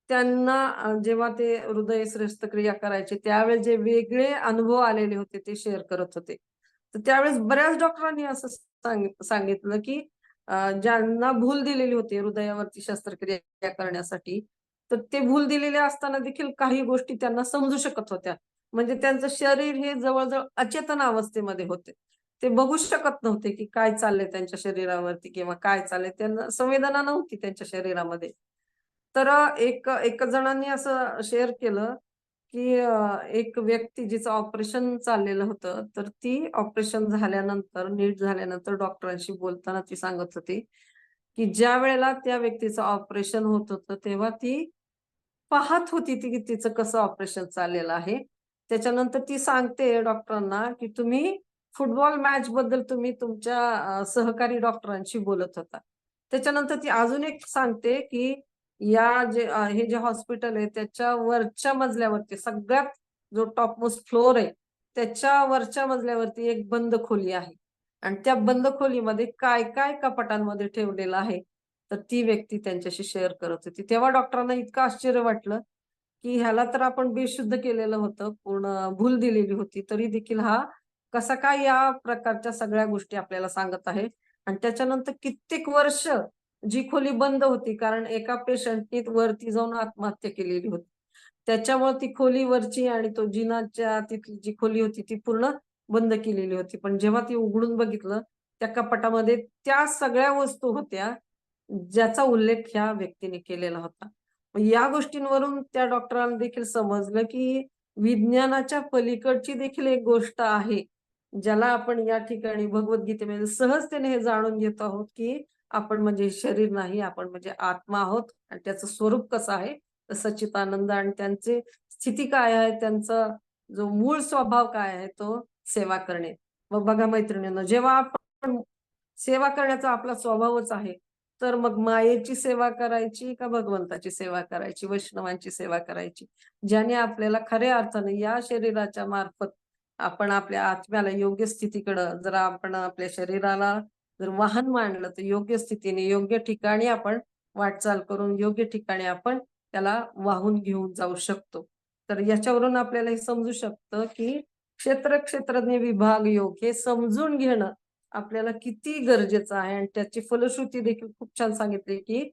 त्यांना जेव्हा ते हृदय शस्त्रक्रिया करायचे त्यावेळेस जे वेगळे अनुभव आलेले होते ते शेअर करत होते. तर त्यावेळेस बऱ्याच डॉक्टरांनी असं सांगितलं की ज्यांना भूल दिलेली होती हृदयावरती शस्त्रक्रिया करण्यासाठी, तर ते भूल दिलेले असताना देखील काही गोष्टी त्यांना समजू शकत होत्या. म्हणजे त्यांचं शरीर हे जवळ-जवळ अचेतन अवस्थेमध्ये होते. ते बघू शकत नव्हते की काय चाललंय त्यांच्या शरीरावरती किंवा काय चाललंय. त्यांना संवेदना नव्हती त्यांच्या शरीरामध्ये. तर एक जणांनी असं शेअर केलं की एक व्यक्ती जिचं ऑपरेशन चाललेलं होतं, तर ती ऑपरेशन झाल्यानंतर, नीट झाल्यानंतर डॉक्टरांशी बोलताना ती सांगत होती, की ज्यावेळेला त्या व्यक्तीचं ऑपरेशन होत होतं, तेव्हा ती पाहत होती ती की तिचं कसं ऑपरेशन चाललेलं आहे. त्याच्यानंतर ती सांगते डॉक्टरांना, की तुम्ही फुटबॉल मॅचबद्दल तुम्ही तुमच्या सहकारी डॉक्टरांशी बोलत होता. त्याच्यानंतर ती अजून एक सांगते, की हे जे हॉस्पिटल आहे त्याच्या वरच्या मजल्यावरती सगळ्यात जो टॉप मोस्ट फ्लोर आहे, त्याच्या वरच्या मजल्यावरती एक बंद खोली आहे. आणि त्या बंद खोलीमध्ये काय-काय कपाटांमध्ये ठेवलेलं आहे, तर ती व्यक्ती त्यांच्याशी शेअर करत होती. तेव्हा डॉक्टरांना इतकं आश्चर्य वाटलं, की ह्याला तर आपण बेशुद्ध केलेलं होतं, पूर्ण भूल दिलेली होती, तरी देखील हा कसा काय या प्रकारच्या सगळ्या गोष्टी आपल्याला सांगत आहे. आणि त्याच्यानंतर कित्येक वर्ष जी खोली बंद होती, कारण एका पेशंटनी वरती जाऊन आत्महत्या केलेली होती. त्याच्यामुळे ती खोली वरची आणि तो जिनाच्या तिथली जी खोली होती ती पूर्ण बंद केलेली होती. पण जेव्हा ती उघडून बघितलं, त्या कपाटामध्ये त्या सगळ्या वस्तू होत्या, ज्याचा उल्लेख ह्या व्यक्तीने केलेला होता. मग या गोष्टींवरून त्या डॉक्टरांना देखील समजलं, की विज्ञानाच्या पलीकडची देखील एक गोष्ट आहे, ज्याला आपण या ठिकाणी भगवद्गीतेमध्ये सहजतेने हे जाणून घेत आहोत, की आपण म्हणजे शरीर नाही, आपण म्हणजे आत्मा आहोत आणि त्याचं स्वरूप कसं आहे, तर सच्चिदानंद. आणि त्यांची स्थिती काय आहे, त्यांचा जो मूळ स्वभाव काय आहे, तो सेवा करणे. मग बघा मैत्रिणींनो, जेव्हा आपण सेवा करण्याचा आपला स्वभावच आहे, तर मग मायेची सेवा करायची का भगवंताची सेवा करायची, वैष्णवांची सेवा करायची? ज्याने आपल्याला खऱ्या अर्थाने या शरीराच्या मार्फत आपण आपल्या आत्म्याला योग्य स्थितीकडं, जर आपण आपल्या शरीराला जर वाहन मानलं, तर योग्य स्थितीने, योग्य ठिकाणी आपण वाटचाल करून योग्य ठिकाणी आपण त्याला वाहून घेऊन जाऊ शकतो. तर याच्यावरून आपल्याला हे समजू शकतं, की क्षेत्रज्ञ विभाग योग हे समजून घेणं आपल्याला किती गरजेचं आहे. आणि त्याची फलश्रुती देखील खूप छान सांगितली, की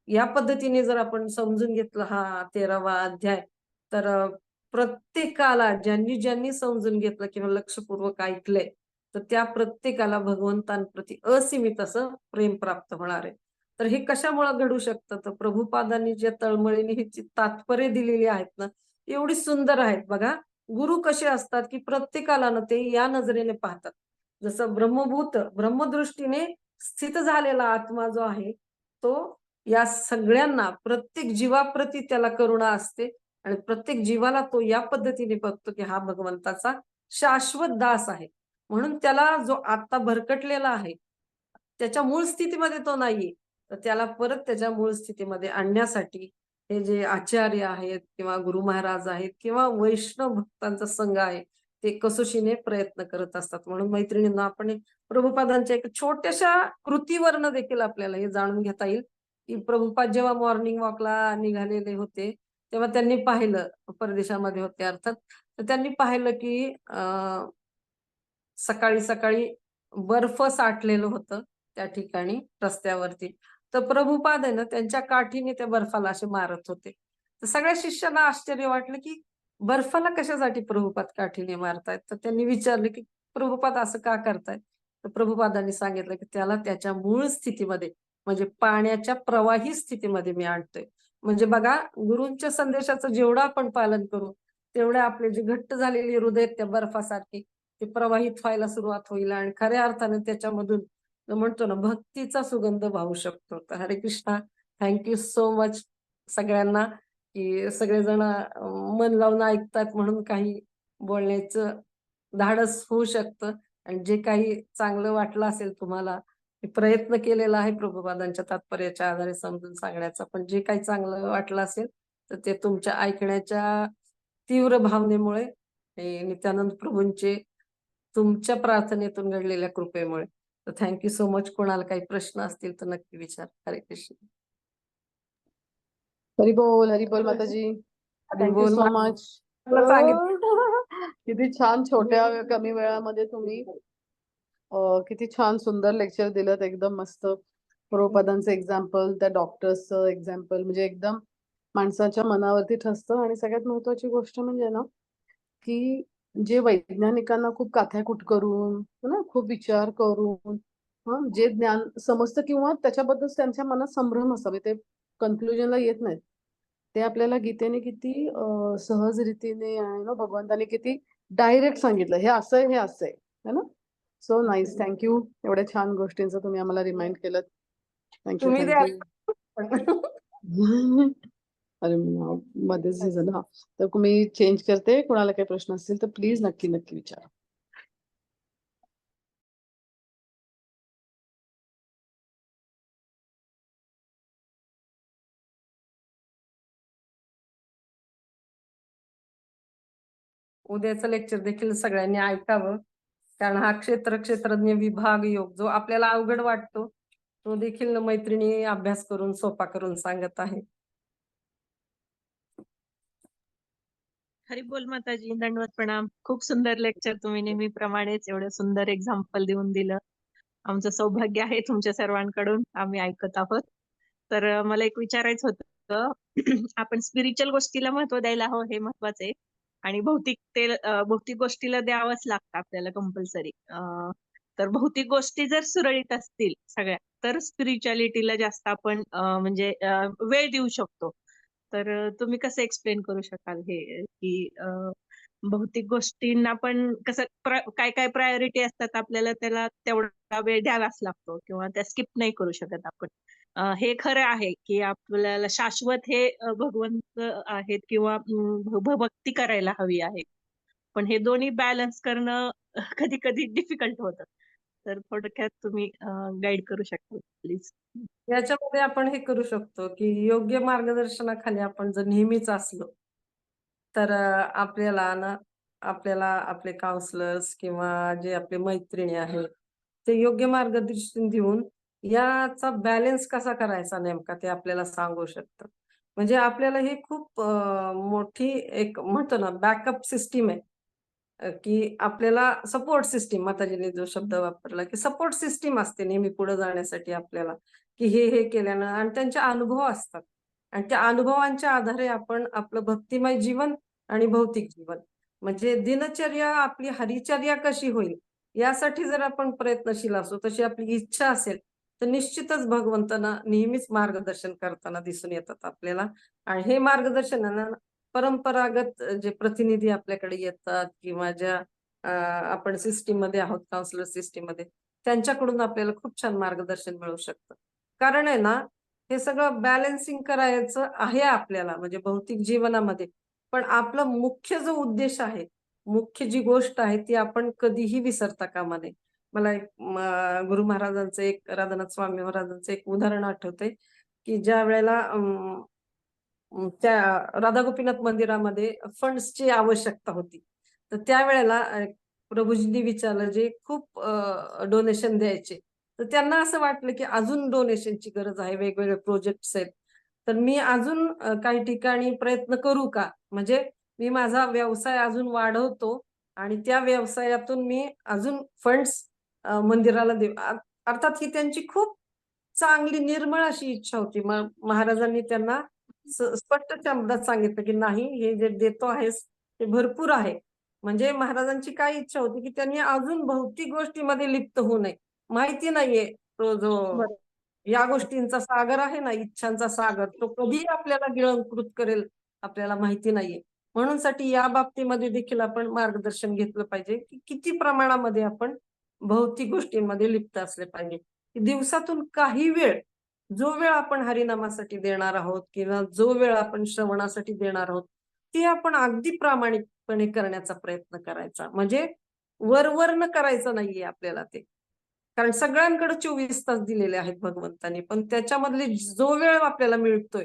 या पद्धतीने जर आपण समजून घेतलं हा 13वा अध्याय, तर प्रत्येकाला ज्यांनी ज्यांनी समजून घेतलं किंवा लक्षपूर्वक ऐकलंय, तर त्या प्रत्येकाला भगवंतांप्रती असीमित असं प्रेम प्राप्त होणार आहे. तर हे कशामुळे घडू शकतं? तर प्रभुपादांनी ज्या तळमळीने ह्याची तात्पर्य दिलेली आहेत ना, एवढी सुंदर आहेत बघा. गुरु कसे असतात, की प्रत्येकाला ना ते या नजरेने पाहतात. जसं ब्रह्मदृष्टीने स्थित झालेला आत्मा जो आहे, तो या सगळ्यांना प्रत्येक जीवाप्रती त्याला करुणा असते आणि प्रत्येक जीवाला तो या पद्धतीने बघतो, की हा भगवंताचा शाश्वत दास आहे. म्हणून त्याला जो आता भरकटलेला आहे, त्याच्या मूळ स्थितीमध्ये तो नाहीये. तर त्याला परत त्याच्या मूळ स्थितीमध्ये आणण्यासाठी हे जे आचार्य आहेत किंवा गुरु महाराज आहेत किंवा वैष्णव भक्तांचा संघ आहे, ते कसोशीने प्रयत्न करत असतात. म्हणून मैत्रिणींनो, आपण प्रभुपादांच्या एक छोट्याशा कृतीवरनं देखील आपल्याला हे जाणून घेता येईल, की प्रभुपाद जेव्हा मॉर्निंग वॉकला निघालेले होते, तेव्हा त्यांनी पाहिलं, परदेशामध्ये होते अर्थात, तर त्यांनी पाहिलं की सकाळी-सकाळी बर्फ साठलेलं होतं त्या ठिकाणी रस्त्यावरती. तर प्रभुपाद आहे ना, त्यांच्या काठीने त्या बर्फाला असे मारत होते. तर सगळ्या शिष्यांना आश्चर्य वाटलं, की बर्फाला कशासाठी प्रभुपाद काठीने मारतायत? तर त्यांनी विचारलं, की प्रभुपाद असं का करतायत? तर प्रभुपादांनी सांगितलं, की त्याला त्याच्या मूळ स्थितीमध्ये म्हणजे पाण्याच्या प्रवाही स्थितीमध्ये मी आणतोय. म्हणजे बघा, गुरूंच्या संदेशाचं जेवढं आपण पालन करू, तेवढे आपले जे घट्ट झालेली हृदय आहेत त्या बर्फासारखी ते प्रवाहित व्हायला सुरुवात होईल आणि खऱ्या अर्थाने त्याच्यामधून म्हणतो ना भक्तीचा सुगंध वाहू शकतो. तर हरे Krishna. Thank you so much सगळ्यांना, की सगळेजण मन लावून ऐकतात म्हणून काही बोलण्याचं धाडस होऊ शकतं आणि जे काही चांगलं वाटलं असेल तुम्हाला, मी प्रयत्न केलेला आहे प्रभुपादांच्या तात्पर्याच्या आधारे समजून सांगण्याचा. पण जे काही चांगलं वाटलं असेल, तर ते तुमच्या ऐकण्याच्या तीव्र भावनेमुळे हे नित्यानंद प्रभूंचे तुमच्या प्रार्थनेतून घडलेल्या कृपेमुळे. तर थँक सो मच. कोणाला काही प्रश्न असतील तर नक्की विचार. हरे कृष्ण. हरी बोल माताजी. हरी थँक्यू बोल. So much. मला सांगितलं किती छान छोट्या कमी वेळामध्ये तुम्ही किती छान सुंदर लेक्चर दिलं. एकदम मस्त. प्रभुपादांचं एक्झाम्पल, त्या डॉक्टर्सचं एक्झाम्पल, म्हणजे एकदम माणसाच्या मनावरती ठसतं. आणि सगळ्यात महत्वाची गोष्ट म्हणजे ना, की जे वैज्ञानिकांना खूप काथ्याकूट करून ना, खूप विचार करून जे ज्ञान समजतं किंवा त्याच्याबद्दल त्यांच्या मनात संभ्रम असावे, ते कन्क्लुजनला येत नाहीत, ते आपल्याला गीतेने किती सहज रीतीने आहे ना, भगवंताने किती डायरेक्ट सांगितलं, हे असं आहे, हे असं आहे, है ना. So nice. थँक्यू. एवढ्या छान गोष्टींचं तुम्ही आम्हाला रिमाइंड केलं. थँक्यू. तुम्ही द्या. थँक्यू. अरे मध्येच हे झालं. हा, तर मी चेंज करते. कोणाला काही प्रश्न असतील तर प्लीज नक्की नक्की विचारा. उद्याचं लेक्चर देखील सगळ्यांनी ऐकावं, कारण हा क्षेत्रज्ञ विभाग योग जो आपल्याला अवघड वाटतो, तो देखील मैत्रिणी अभ्यास करून सोपा करून सांगत आहे. हरी बोल माताजी. दंडवत प्रणाम. खूप सुंदर लेक्चर तुम्ही नेहमीप्रमाणेच एवढं सुंदर एक्झाम्पल देऊन दिलं. आमचं सौभाग्य आहे तुमच्या सर्वांकडून आम्ही ऐकत आहोत. तर मला एक विचारायचं होतं. आपण स्पिरिच्युअल गोष्टीला महत्व द्यायला हवं, हे महत्वाचं आहे. आणि भौतिक गोष्टीला द्यावंच लागतं आपल्याला कंपल्सरी. तर भौतिक गोष्टी जर सुरळीत असतील सगळ्या, तर स्पिरिच्युअलिटीला जास्त आपण म्हणजे वेळ देऊ शकतो. तर तुम्ही कसं एक्सप्लेन करू शकाल हे, की भौतिक गोष्टींना पण कसं काय काय प्रायोरिटी असतात आपल्याला, त्याला तेवढा वेळ द्यावाच लागतो किंवा त्या स्किप नाही करू शकत आपण. हे खरं आहे की आपल्याला शाश्वत हे भगवंत आहेत किंवा भक्ती करायला हवी आहे. पण हे दोन्ही बॅलन्स करणं कधी कधी डिफिकल्ट होतं. तर थोडक्यात तुम्ही गाईड करू शकता प्लीज. याच्यामध्ये आपण हे करू शकतो, की योग्य मार्गदर्शनाखाली आपण जर नेहमीच असलो, तर आपल्याला आपले काउन्सलर्स किंवा जे आपले मैत्रिणी आहेत, ते योग्य मार्गदर्शन देऊन याचा बॅलन्स कसा करायचा नेमका ते आपल्याला सांगू शकतात. म्हणजे आपल्याला ही खूप मोठी एक म्हणतो ना बॅकअप सिस्टीम आहे. की आपल्याला सपोर्ट सिस्टीम, माताजीने जो शब्द वापरला की सपोर्ट सिस्टीम असते नेहमी पुढे जाण्यासाठी आपल्याला, की हे केल्यानं, आणि त्यांचे अनुभव असतात आणि त्या अनुभवांच्या आधारे आपण आपलं भक्तिमय जीवन आणि भौतिक जीवन, म्हणजे दिनचर्या आपली हरिचर्या कशी होईल यासाठी जर आपण प्रयत्नशील असू, तशी आपली इच्छा असेल, तर निश्चितच भगवंतांना नेहमीच मार्गदर्शन करताना दिसून येतात आपल्याला. आणि हे मार्गदर्शन आहे ना, परंपरागत जे प्रतिनिधी आपल्याकडे येतात किंवा ज्या आपण सिस्टीम मध्ये आहोत, काउन्सिलर सिस्टीम मध्ये, त्यांच्याकडून आपल्याला खूप छान मार्गदर्शन मिळू शकतं. कारण आहे ना, हे सगळं बॅलन्सिंग करायचं आहे आपल्याला, म्हणजे भौतिक जीवनामध्ये. पण आपला मुख्य जो उद्देश आहे, मुख्य जी गोष्ट आहे, ती आपण कधीही विसरता कामा नये. मला एक गुरु महाराजांचं, एक राधानाथ स्वामी महाराजांचं एक उदाहरण आठवतंय, की ज्या वेळेला त्या राधा गोपीनाथ मंदिरामध्ये फंड्सची आवश्यकता होती. तर त्यावेळेला प्रभूजींनी विचारलं, जे खूप डोनेशन द्यायचे. तर त्यांना असं वाटलं, की अजून डोनेशनची गरज आहे, वेगवेगळे प्रोजेक्ट्स आहेत. तर मी अजून काही ठिकाणी प्रयत्न करू का? म्हणजे मी माझा व्यवसाय अजून वाढवतो आणि त्या व्यवसायातून मी अजून फंड्स मंदिराला देऊ. अर्थात ही त्यांची खूप चांगली निर्मळ अशी इच्छा होती. मग महाराजांनी त्यांना स्पष्ट शब्दात सांगितलं, की "नाही, हे जे देतो आहेस ते भरपूर आहे." म्हणजे महाराजांची काय इच्छा होती, की त्यांनी अजून भौतिक गोष्टीमध्ये लिप्त होऊ नये. माहिती नाहीये तो जो बरोबर. या गोष्टींचा सागर आहे ना, इच्छांचा सागर, तो कधी आपल्याला गिळंकृत करेल आपल्याला माहिती नाहीये. म्हणून साठी या बाबतीमध्ये देखील आपण मार्गदर्शन घेतलं पाहिजे, की किती प्रमाणामध्ये आपण भौतिक गोष्टींमध्ये लिप्त असले पाहिजे. दिवसातून काही वेळ, जो वेळ आपण हरिनामासाठी देणार आहोत किंवा जो वेळ आपण श्रवणासाठी देणार आहोत, ते आपण अगदी प्रामाणिकपणे करण्याचा प्रयत्न करायचा. म्हणजे वर न करायचं नाहीये आपल्याला ते. कारण सगळ्यांकडे 24 तास दिलेले आहेत भगवंतांनी, पण त्याच्यामधले जो वेळ आपल्याला मिळतोय,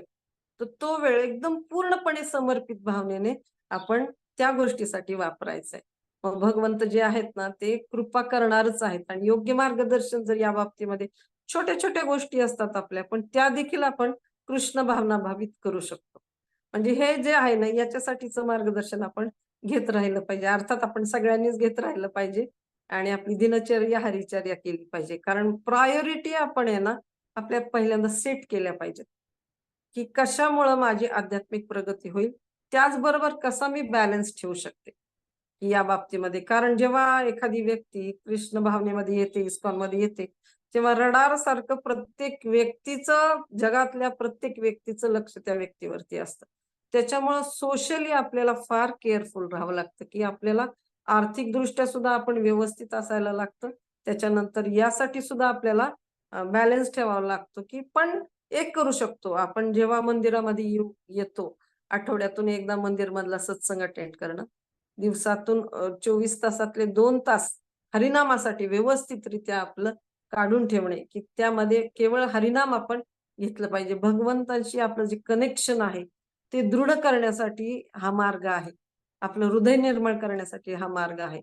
तर तो वेळ एकदम पूर्णपणे समर्पित भावनेने आपण त्या गोष्टीसाठी वापरायचा आहे. मग भगवंत जे आहेत ना, ते कृपा करणारच आहेत आणि योग्य मार्गदर्शन जर या बाबतीमध्ये छोट्या-छोट्या गोष्टी असतात आपल्या, पण त्या देखील आपण कृष्ण भावना भावित करू शकतो. म्हणजे हे जे आहे ना, याच्यासाठीचं मार्गदर्शन आपण घेत राहिलं पाहिजे. अर्थात आपण सगळ्यांनीच घेत राहिलं पाहिजे आणि आपली दिनचर्या, हरिचर्या केली पाहिजे. कारण प्रायोरिटी आपण आहे ना, आपल्या पहिल्यांदा सेट केल्या पाहिजेत, की कशामुळं माझी आध्यात्मिक प्रगती होईल, त्याचबरोबर कसा मी बॅलन्स ठेवू शकते. या बाबतीमध्ये. कारण जेव्हा एखादी व्यक्ती कृष्ण भावनेमध्ये येते, इस्कॉनमध्ये येते, तेव्हा रडारसारखं प्रत्येक व्यक्तीचं, जगातल्या प्रत्येक व्यक्तीचं लक्ष त्या व्यक्तीवरती असतं. त्याच्यामुळं सोशली आपल्याला फार केअरफुल राहावं लागतं, की आपल्याला आर्थिकदृष्ट्या सुद्धा आपण व्यवस्थित असायला लागतं. त्याच्यानंतर यासाठी सुद्धा आपल्याला बॅलन्स ठेवावा लागतो, की पण एक करू शकतो. आपण जेव्हा मंदिरामध्ये येतो, आठवड्यातून एकदा मंदिरमधला सत्संग अटेंड करणं. दिवसातून 24 तासातले 2 तास हरिनामासाठी व्यवस्थितरित्या आपलं काढून ठेवणे, की त्यामध्ये केवळ हरिनाम आपण घेतलं पाहिजे. भगवंतांशी आपलं जे कनेक्शन आहे, ते दृढ करण्यासाठी हा मार्ग आहे. आपलं हृदय निर्मळ करण्यासाठी हा मार्ग आहे.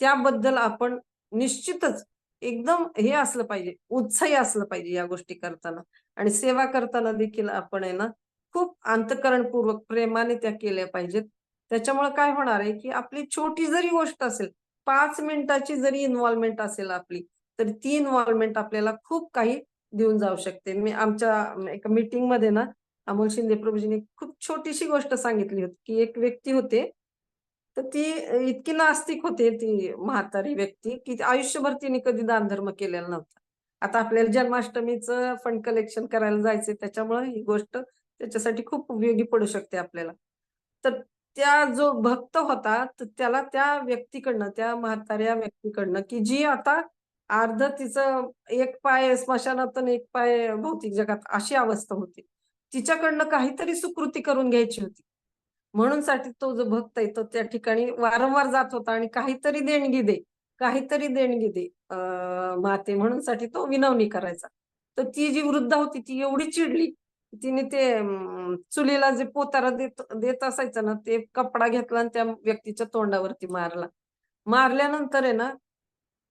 त्याबद्दल आपण निश्चितच एकदम हे असलं पाहिजे, उत्साही असलं पाहिजे या गोष्टी करताना. आणि सेवा करताना देखील आपण आहे ना, खूप अंतःकरणपूर्वक प्रेमाने त्या केल्या पाहिजेत. त्याच्यामुळे काय होणार आहे, की आपली छोटी जरी गोष्ट असेल, 5 मिनिटाची जरी इन्व्हॉल्वमेंट असेल आपली, तर ती इन्व्हॉल्वमेंट आपल्याला खूप काही देऊन जाऊ शकते. मी आमच्या एका मीटिंगमध्ये ना, अमोल शिंदे प्रभूजींनी खूप छोटीशी गोष्ट सांगितली होती, की एक व्यक्ती होते, तर ती इतकी नास्तिक होते ती म्हातारी व्यक्ती, की आयुष्यभर तिने कधी दानधर्म केलेला नव्हता. आता आपल्याला जन्माष्टमीचं फंड कलेक्शन करायला जायचंय, त्याच्यामुळे ही गोष्ट त्याच्यासाठी खूप उपयोगी पडू शकते आपल्याला. तर त्या जो भक्त होता, तर त्याला त्या व्यक्तीकडनं, त्या म्हाताऱ्या व्यक्तीकडनं, की जी आता अर्ध तिचं एक पाय स्मशानात आणि एक पाय भौतिक जगात अशी अवस्था होती. तिच्याकडनं काहीतरी सुकृती करून घ्यायची होती. म्हणून साठी तो जो भक्त आहे, तो त्या ठिकाणी वारंवार जात होता आणि काहीतरी देणगी दे, काहीतरी देणगी दे माते, म्हणून साठी तो विनवणी करायचा. तर ती जी वृद्ध होती, ती एवढी चिडली, तिने ते चुलीला जे पोतारा देत देत असायचं ना, ते कपडा घेतला आणि त्या व्यक्तीच्या तोंडावरती मारला. मारल्यानंतर आहे ना,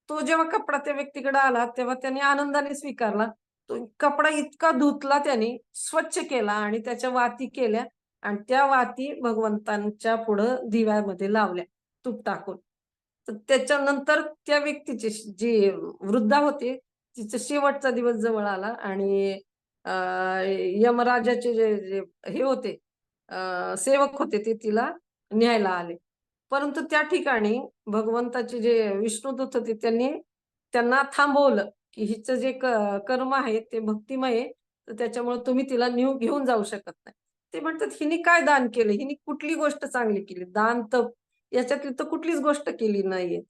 तो जेव्हा कपडा त्या व्यक्तीकडे आला, तेव्हा त्याने आनंदाने स्वीकारला. तो कपडा इतका धुतला त्याने, स्वच्छ केला आणि त्याच्या वाती केल्या आणि त्या वाती भगवंतांच्या पुढं दिव्यामध्ये लावल्या, तूप टाकून. तर त्याच्यानंतर त्या व्यक्तीची जी वृद्धा होती तिचा शेवटचा दिवस जवळ आला आणि यमराजाचे जे जे हे होते सेवक होते ते तिला न्यायला आले. परंतु त्या ठिकाणी भगवंताचे जे विष्णुदूत होते त्यांना थांबवलं की हिचं जे कर्म आहे ते भक्तिमय आहे, तर त्याच्यामुळे तुम्ही तिला घेऊन जाऊ शकत नाही. ते म्हणतात हिने काय दान केले, हिने कुठली गोष्ट चांगली केली, दान तप याच्यातली तर कुठलीच गोष्ट केली नाहीये.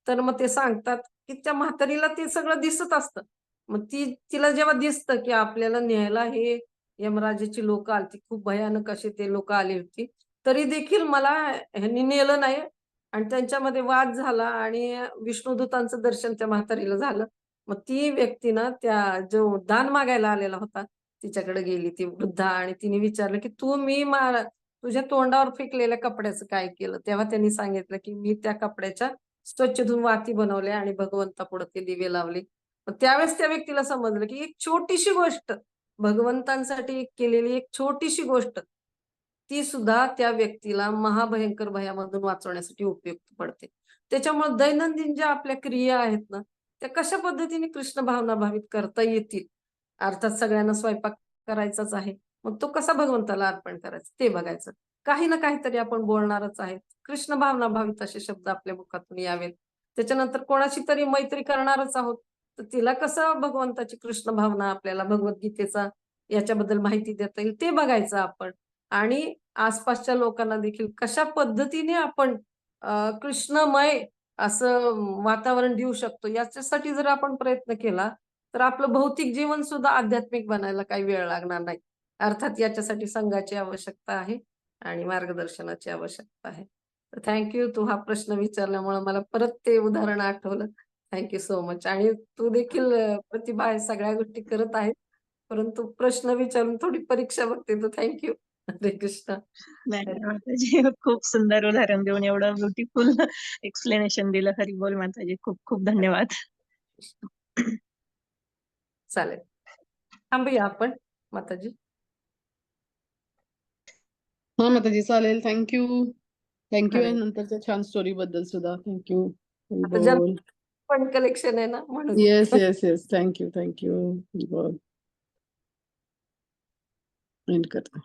तर मग ते सांगतात की त्या म्हातारीला ते सगळं दिसत असतं. मग तिला जेव्हा दिसतं की आपल्याला न्यायला हे यमराजाची लोक आलती, खूप भयानक असे ते लोक आली होती, तरी देखील मला ह्यांनी नेलं नाही आणि त्यांच्यामध्ये वाद झाला आणि विष्णुदूतांचं दर्शन त्या म्हातारीला झालं. मग ती व्यक्ती ना त्या जो दान मागायला आलेला होता तिच्याकडे गेली ती वृद्धा आणि तिने विचारलं की तुझ्या तोंडावर फेकलेल्या कपड्याचं काय केलं? तेव्हा त्यांनी सांगितलं की मी त्या कपड्याच्या स्वच्छ धुवून वाती बनवल्या आणि भगवंतापुढे ते दिवे लावले. मग त्यावेळेस त्या व्यक्तीला समजलं की एक छोटीशी गोष्ट, भगवंतांसाठी केलेली एक छोटीशी गोष्ट, ती सुद्धा त्या व्यक्तीला महाभयंकर भयामधून वाचवण्यासाठी उपयुक्त पडते. त्याच्यामुळे दैनंदिन ज्या आपल्या क्रिया आहेत ना, त्या कशा पद्धतीने कृष्ण भावना भावित करता येतील. अर्थात सगळ्यांना स्वयंपाक करायचाच आहे. मग तो कसा भगवंताला अर्पण करायचा ते बघायचं. काही ना काहीतरी आपण बोलणारच आहे. कृष्ण भावना भावित असे शब्द आपल्या मुखातून यावेत. त्याच्यानंतर कोणाशी तरी मैत्री करणारच आहोत. तर तिला कसं भगवंताची कृष्ण भावना आपल्याला भगवद्गीतेचा याच्याबद्दल माहिती देता येईल ते बघायचं आपण. आणि आसपासच्या लोकांना देखील कशा पद्धतीने आपण कृष्णमय असं वातावरण देऊ शकतो याच्यासाठी जर आपण प्रयत्न केला तर आपलं भौतिक जीवन सुद्धा आध्यात्मिक बनायला काही वेळ लागणार नाही. अर्थात याच्यासाठी संघाची आवश्यकता आहे आणि मार्गदर्शनाची आवश्यकता आहे. तर थँक्यू, तू हा प्रश्न विचारल्यामुळे मला परत ते उदाहरण आठवलं. Thank you so much. आणि तू देखील प्रतिभा आहे, सगळ्या गोष्टी करत आहे, परंतु प्रश्न विचारून थोडी परीक्षा बघते. तर थँक्यू. हरे कृष्ण. नाही माताजी, खूप सुंदर उदाहरण देऊन एवढं ब्युटिफुल एक्सप्लेनेशन दिलं. हरी बोल माताजी, खूप खूप धन्यवाद. चालेल, थांबूया आपण माताजी. हा माताजी चालेल. थँक्यू. थँक्यू हरे. नंतरच्या छान स्टोरी बद्दल सुद्धा थँक्यू. आता जन्म पण कलेक्शन आहे ना म्हणून. Yes yes yes. Thank you thank you. End करते.